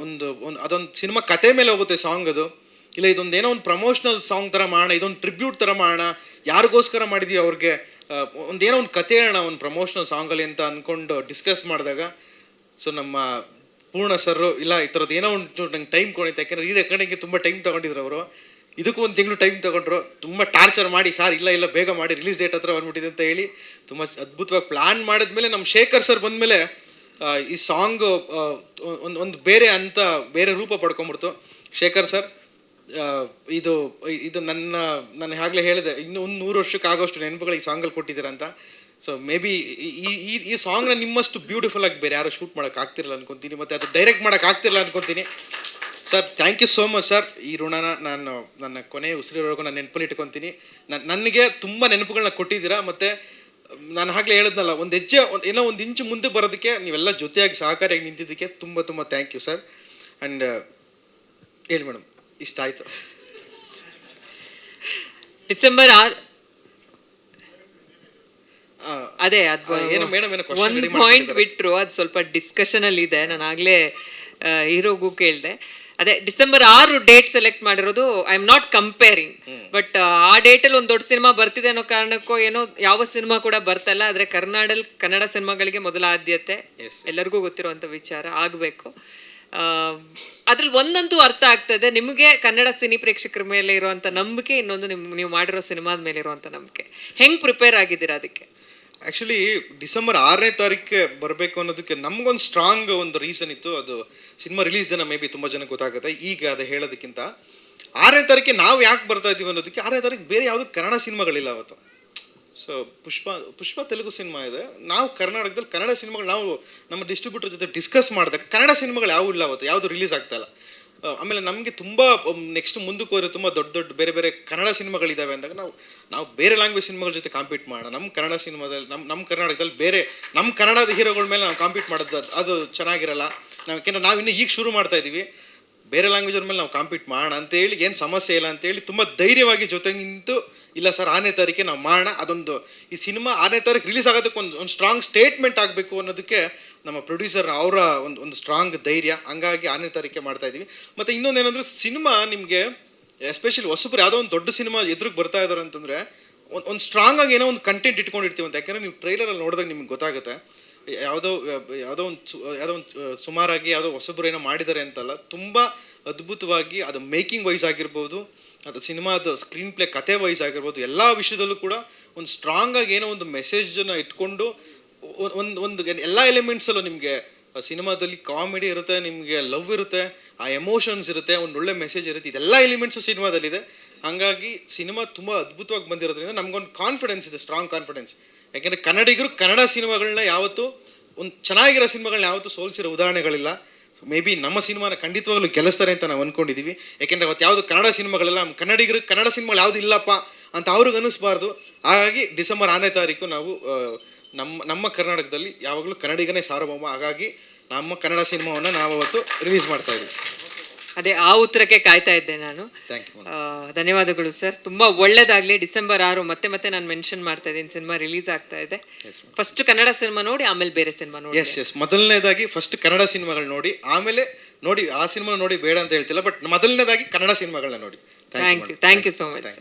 ಒಂದು ಅದೊಂದು ಸಿನಿಮಾ ಕತೆ ಮೇಲೆ ಹೋಗುತ್ತೆ ಸಾಂಗ್ ಅದು. ಇಲ್ಲ ಇದೊಂದು ಏನೋ ಒಂದು ಪ್ರಮೋಷ್ನಲ್ ಸಾಂಗ್ ಥರ ಮಾಡೋಣ, ಇದೊಂದು ಟ್ರಿಬ್ಯೂಟ್ ಥರ ಮಾಡೋಣ, ಯಾರಿಗೋಸ್ಕರ ಮಾಡಿದ್ವಿ ಅವ್ರಿಗೆ ಒಂದೇನೋ ಒಂದು ಕತೆ ಹೇಳೋಣ ಒಂದು ಪ್ರಮೋಷ್ನಲ್ ಸಾಂಗಲ್ಲಿ ಅಂತ ಅಂದ್ಕೊಂಡು ಡಿಸ್ಕಸ್ ಮಾಡಿದಾಗ ಸೊ ನಮ್ಮ ಪೂರ್ಣ ಸರ್ರು ಇಲ್ಲ ಈ ಥರದ್ದು ಏನೋ ಒಂದು ನಂಗೆ ಟೈಮ್ ಕೊಡಿತ್ತು. ಯಾಕೆಂದರೆ ಈ ರೆಕಾರ್ಡಿಂಗ್ಗೆ ತುಂಬ ಟೈಮ್ ತೊಗೊಂಡಿದ್ರು ಅವರು. ಇದಕ್ಕೂ ಒಂದು ತಿಂಗಳು ಟೈಮ್ ತೊಗೊಂಡ್ರು. ತುಂಬ ಟಾರ್ಚರ್ ಮಾಡಿ ಸಾರ್ ಇಲ್ಲ ಬೇಗ ಮಾಡಿ ರಿಲೀಸ್ ಡೇಟ್ ಹತ್ರ ಬಂದ್ಬಿಟ್ಟಿದೆ ಅಂತ ಹೇಳಿ ತುಂಬ ಅದ್ಭುತವಾಗಿ ಪ್ಲ್ಯಾನ್ ಮಾಡಿದ್ಮೇಲೆ ನಮ್ಮ ಶೇಖರ್ ಸರ್ ಬಂದಮೇಲೆ ಈ ಸಾಂಗು ಒಂದು ಬೇರೆ ರೂಪ ಪಡ್ಕೊಂಬಿಡ್ತು. ಶೇಖರ್ ಸರ್ ಇದು ನಾನು ಆಗಲೇ ಹೇಳಿದೆ, ಇನ್ನೂ 100 ವರ್ಷಕ್ಕೆ ಆಗೋಷ್ಟು ನೆನಪುಗಳು ಈ ಸಾಂಗಲ್ಲಿ ಕೊಟ್ಟಿದ್ದೀರ ಅಂತ. ಸೊ ಮೇ ಬಿ ಈ ಸಾಂಗ್ನ ನಿಮ್ಮಷ್ಟು ಬ್ಯೂಟಿಫುಲ್ ಆಗಿ ಬೇರೆ ಯಾರು ಶೂಟ್ ಮಾಡೋಕೆ ಆಗ್ತಿರಲ್ಲ ಅನ್ಕೊತೀನಿ, ಮತ್ತು ಅದು ಡೈರೆಕ್ಟ್ ಮಾಡೋಕೆ ಆಗ್ತಿರಲ್ಲ ಅನ್ಕೊತೀನಿ. Sir thank you so much sir. ಈ ಋಣನ ನಾನು ನನ್ನ ಕೊನೆ ಉಸಿರಿರೋರ್ಗು ನಾನು ನೆನಪಲ್ಲಿ ಇಟ್ಕೊತೀನಿ. ನನಗೆ ತುಂಬ ನೆನಪುಗಳನ್ನ ಕೊಟ್ಟಿದ್ದೀರಾ. ಮತ್ತು ನಾನು ಆಗಲೇ ಹೇಳಿದ್ನಲ್ಲ, ಒಂದು ಹೆಜ್ಜೆ ಏನೋ ಒಂದು ಇಂಚು ಮುಂದೆ ಬರೋದಕ್ಕೆ ನೀವೆಲ್ಲ ಜೊತೆಯಾಗಿ ಸಹಕಾರಿಯಾಗಿ ನಿಂತಿದ್ದಕ್ಕೆ ತುಂಬ ತುಂಬ ಥ್ಯಾಂಕ್ ಯು ಸರ್. ಆ್ಯಂಡ್ ಹೇಳಿ ಮೇಡಮ್, ಇಷ್ಟ ಆಯಿತು. ಡಿಸೆಂಬರ್ 6 ಅದೇ ಏನು ಮೇಡಮ್ ಒಂದು ಪಾಯಿಂಟ್ ಬಿಟ್ಟರು, ಅದು ಸ್ವಲ್ಪ ಡಿಸ್ಕಷನಲ್ಲಿ ಇದೆ. ನಾನು ಆಗಲೇ ಹೀರೋಗೂ ಕೇಳಿದೆ. ಅದೇ ಡಿಸೆಂಬರ್ 6 ಡೇಟ್ ಸೆಲೆಕ್ಟ್ ಮಾಡಿರೋದು. I am not comparing, but ಆ ಡೇಟಲ್ಲಿ ಒಂದು ದೊಡ್ಡ ಸಿನಿಮಾ ಬರ್ತಿದೆ ಅನ್ನೋ ಕಾರಣಕ್ಕೋ ಏನೋ ಯಾವ ಸಿನಿಮಾ ಕೂಡ ಬರ್ತಲ್ಲ. ಆದರೆ ಕನ್ನಡ ಸಿನಿಮಾಗಳಿಗೆ ಮೊದಲ ಆದ್ಯತೆ ಎಲ್ಲರಿಗೂ ಗೊತ್ತಿರುವಂಥ ವಿಚಾರ ಆಗಬೇಕು. ಅದ್ರಲ್ಲಿ ಒಂದಂತೂ ಅರ್ಥ ಆಗ್ತದೆ, ನಿಮಗೆ ಕನ್ನಡ ಸಿನಿ ಪ್ರೇಕ್ಷಕರ ಮೇಲೆ ಇರುವಂಥ ನಂಬಿಕೆ, ಇನ್ನೊಂದು ನೀವು ಮಾಡಿರೋ ಸಿನಿಮಾದ ಮೇಲೆ ಇರುವಂಥ ನಂಬಿಕೆ. ಹೆಂಗೆ ಪ್ರಿಪೇರ್ ಆಗಿದ್ದೀರಾ ಅದಕ್ಕೆ? ಆ್ಯಕ್ಚುಲಿ ಡಿಸೆಂಬರ್ 6ನೇ ತಾರೀಕಿಗೆ ಬರಬೇಕು ಅನ್ನೋದಕ್ಕೆ ನಮಗೊಂದು ಸ್ಟ್ರಾಂಗ್ ಒಂದು ರೀಸನ್ ಇತ್ತು. ಅದು ಸಿನಿಮಾ ರಿಲೀಸ್ ದಿನ ಮೇ ಬಿ ತುಂಬ ಜನಕ್ಕೆ ಗೊತ್ತಾಗುತ್ತೆ. ಈಗ ಅದು ಹೇಳೋದಕ್ಕಿಂತ 6ನೇ ತಾರೀಕಿಗೆ ನಾವು ಯಾಕೆ ಬರ್ತಾ ಇದ್ದೀವಿ ಅನ್ನೋದಕ್ಕೆ, 6ನೇ ತಾರೀಕು ಬೇರೆ ಯಾವುದೂ ಕನ್ನಡ ಸಿನಿಮಾಗಳಿಲ್ಲ ಅವತ್ತು. ಸೊ ಪುಷ್ಪ ತೆಲುಗು ಸಿನಿಮಾ ಇದೆ. ನಾವು ಕರ್ನಾಟಕದಲ್ಲಿ ಕನ್ನಡ ಸಿನಿಮಾಗಳು ನಾವು ನಮ್ಮ ಡಿಸ್ಟ್ರಿಬ್ಯೂಟರ್ ಜೊತೆ ಡಿಸ್ಕಸ್ ಮಾಡಿದಾಗ ಕನ್ನಡ ಸಿನಿಮಾಗಳು ಯಾವೂ ಇಲ್ಲ ಅವತ್ತು, ಯಾವುದು ರಿಲೀಸ್ ಆಗ್ತಾಯಿಲ್ಲ. ಆಮೇಲೆ ನಮಗೆ ತುಂಬ ನೆಕ್ಸ್ಟ್ ಮುಂದಕ್ಕೆ ಹೋದರೆ ತುಂಬ ದೊಡ್ಡ ಬೇರೆ ಕನ್ನಡ ಸಿನಿಮಾಗಳಿದ್ದಾವೆ ಅಂದಾಗ ನಾವು ಬೇರೆ ಲ್ಯಾಂಗ್ವೇಜ್ ಸಿನಿಮಾಗಳ ಜೊತೆ ಕಾಂಪೀಟ್ ಮಾಡೋಣ. ನಮ್ಮ ಕನ್ನಡ ಸಿನಿಮಾದಲ್ಲಿ ನಮ್ಮ ಕರ್ನಾಟಕದಲ್ಲಿ ಬೇರೆ ನಮ್ಮ ಕನ್ನಡದ ಹೀರೋಗಳ ಮೇಲೆ ನಾವು ಕಾಂಪೀಟ್ ಮಾಡೋದು ಅದು ಚೆನ್ನಾಗಿರಲ್ಲ. ಯಾಕೆಂದರೆ ನಾವು ಇನ್ನೂ ಈಗ ಶುರು ಮಾಡ್ತಾ ಇದ್ದೀವಿ, ಬೇರೆ ಲ್ಯಾಂಗ್ವೇಜ್ ಮೇಲೆ ನಾವು ಕಾಂಪೀಟ್ ಮಾಡೋಣ ಅಂತೇಳಿ, ಏನು ಸಮಸ್ಯೆ ಇಲ್ಲ ಅಂತೇಳಿ ತುಂಬ ಧೈರ್ಯವಾಗಿ ಜೊತೆಗೆ ನಿಂತು ಇಲ್ಲ ಸರ್ 6ನೇ ತಾರೀಕೆ ನಾವು ಮಾಡೋಣ. ಅದೊಂದು ಈ ಸಿನಿಮಾ 6ನೇ ತಾರೀಕು ರಿಲೀಸ್ ಆಗೋದಕ್ಕೆ ಒಂದು ಸ್ಟ್ರಾಂಗ್ ಸ್ಟೇಟ್ಮೆಂಟ್ ಆಗಬೇಕು ಅನ್ನೋದಕ್ಕೆ ನಮ್ಮ ಪ್ರೊಡ್ಯೂಸರ್ ಅವರ ಒಂದು ಸ್ಟ್ರಾಂಗ್ ಧೈರ್ಯ. ಹಂಗಾಗಿ 6ನೇ ತಾರೀಕೆ ಮಾಡ್ತಾ ಇದ್ದೀವಿ. ಮತ್ತು ಇನ್ನೊಂದೇನೆಂದರೆ ಸಿನಿಮಾ ನಿಮಗೆ ಎಸ್ಪೆಷಲಿ ಹೊಸಬ್ರು ಯಾವುದೋ ಒಂದು ದೊಡ್ಡ ಸಿನಿಮಾ ಎದುರಿಗೆ ಬರ್ತಾ ಇದ್ದಾರೆ ಅಂತಂದರೆ ಒಂದು ಸ್ಟ್ರಾಂಗ್ ಆಗಿ ಏನೋ ಒಂದು ಕಂಟೆಂಟ್ ಇಟ್ಕೊಂಡಿರ್ತೀವಿ ಅಂತ. ಯಾಕೆಂದರೆ ನೀವು ಟ್ರೈಲರಲ್ಲಿ ನೋಡಿದಾಗ ನಿಮ್ಗೆ ಗೊತ್ತಾಗುತ್ತೆ, ಯಾವುದೋ ಒಂದು ಸುಮಾರಾಗಿ ಯಾವುದೋ ಹೊಸಬ್ರು ಏನೋ ಮಾಡಿದ್ದಾರೆ ಅಂತಲ್ಲ, ತುಂಬ ಅದ್ಭುತವಾಗಿ ಅದು ಮೇಕಿಂಗ್ ವೈಸ್ ಆಗಿರ್ಬೋದು, ಅದು ಸಿನಿಮಾದ ಸ್ಕ್ರೀನ್ ಪ್ಲೇ ಕತೆ ವೈಸ್ ಆಗಿರ್ಬೋದು, ಎಲ್ಲ ವಿಷಯದಲ್ಲೂ ಕೂಡ ಒಂದು ಸ್ಟ್ರಾಂಗ್ ಆಗಿ ಏನೋ ಒಂದು ಮೆಸೇಜನ್ನು ಇಟ್ಕೊಂಡು ಒಂದು ಎಲ್ಲ ಎಲಿಮೆಂಟ್ಸಲ್ಲೂ ನಿಮಗೆ ಸಿನಿಮಾದಲ್ಲಿ ಕಾಮಿಡಿ ಇರುತ್ತೆ, ನಿಮಗೆ ಲವ್ ಇರುತ್ತೆ, ಆ ಎಮೋಷನ್ಸ್ ಇರುತ್ತೆ, ಒಂದು ಒಳ್ಳೆ ಮೆಸೇಜ್ ಇರುತ್ತೆ, ಇದೆಲ್ಲ ಎಲಿಮೆಂಟ್ಸು ಸಿನಿಮಾದಲ್ಲಿದೆ. ಹಾಗಾಗಿ ಸಿನಿಮಾ ತುಂಬ ಅದ್ಭುತವಾಗಿ ಬಂದಿರೋದ್ರಿಂದ ನಮಗೊಂದು ಕಾನ್ಫಿಡೆನ್ಸ್ ಇದೆ, ಸ್ಟ್ರಾಂಗ್ ಕಾನ್ಫಿಡೆನ್ಸ್. ಯಾಕೆಂದರೆ ಕನ್ನಡಿಗರು ಕನ್ನಡ ಸಿನಿಮಾಗಳನ್ನ ಯಾವತ್ತೂ ಒಂದು ಚೆನ್ನಾಗಿರೋ ಸಿನಿಮಾಗಳನ್ನ ಯಾವತ್ತೂ ಸೋಲಿಸಿರೋ ಉದಾಹರಣೆಗಳಿಲ್ಲ. ಮೇ ಬಿ ನಮ್ಮ ಸಿನಿಮಾನ ಖಂಡಿತವಾಗ್ಲೂ ಗೆಲ್ಲಿಸ್ತಾರೆ ಅಂತ ನಾವು ಅಂದ್ಕೊಂಡಿದ್ದೀವಿ. ಯಾಕೆಂದರೆ ಅವತ್ತು ಯಾವುದು ಕನ್ನಡ ಸಿನಿಮಾಗಳೆಲ್ಲ ನಮ್ಮ ಕನ್ನಡಿಗರು ಕನ್ನಡ ಸಿನಿಮಾಗಳು ಯಾವುದು ಇಲ್ಲಪ್ಪ ಅಂತ ಅವ್ರಿಗೆ ಅನ್ನಿಸ್ಬಾರ್ದು. ಹಾಗಾಗಿ ಡಿಸೆಂಬರ್ 6ನೇ ತಾರೀಕು ನಾವು ನಮ್ಮ ಕರ್ನಾಟಕದಲ್ಲಿ ಯಾವಾಗಲೂ ಕನ್ನಡಿಗನೇ ಸಾರ್ವಭೌಮ. ಹಾಗಾಗಿ ನಮ್ಮ ಕನ್ನಡ ಸಿನಿಮಾವನ್ನು ನಾವು ಅವತ್ತು ರಿಲೀಸ್ ಮಾಡ್ತಾ ಇದ್ದೀವಿ. ಅದೇ ಆ ಉತ್ತರಕ್ಕೆ ಕಾಯ್ತಾ ಇದ್ದೆ ನಾನು. ಧನ್ಯವಾದಗಳು ಸರ್, ತುಂಬ ಒಳ್ಳೇದಾಗಲಿ. ಡಿಸೆಂಬರ್ 6 ಮತ್ತೆ ನಾನು ಮೆನ್ಷನ್ ಮಾಡ್ತಾ ಇದ್ದೀನಿ, ಸಿನಿಮಾ ರಿಲೀಸ್ ಆಗ್ತಾ ಇದೆ. ಫಸ್ಟ್ ಕನ್ನಡ ಸಿನಿಮಾ ನೋಡಿ ಆಮೇಲೆ ಬೇರೆ ಸಿನಿಮಾ ನೋಡಿ. ಎಸ್ ಮೊದಲನೇದಾಗಿ ಫಸ್ಟ್ ಕನ್ನಡ ಸಿನಿಮಾಗಳು ನೋಡಿ, ಆಮೇಲೆ ನೋಡಿ ಆ ಸಿನಿಮಾ ನೋಡಿ ಬೇಡ ಅಂತ ಹೇಳ್ತಿಲ್ಲ, ಬಟ್ ಮೊದಲನೇದಾಗಿ ಕನ್ನಡ ಸಿನಿಮಾಗಳನ್ನ ನೋಡಿ. Thank you so much.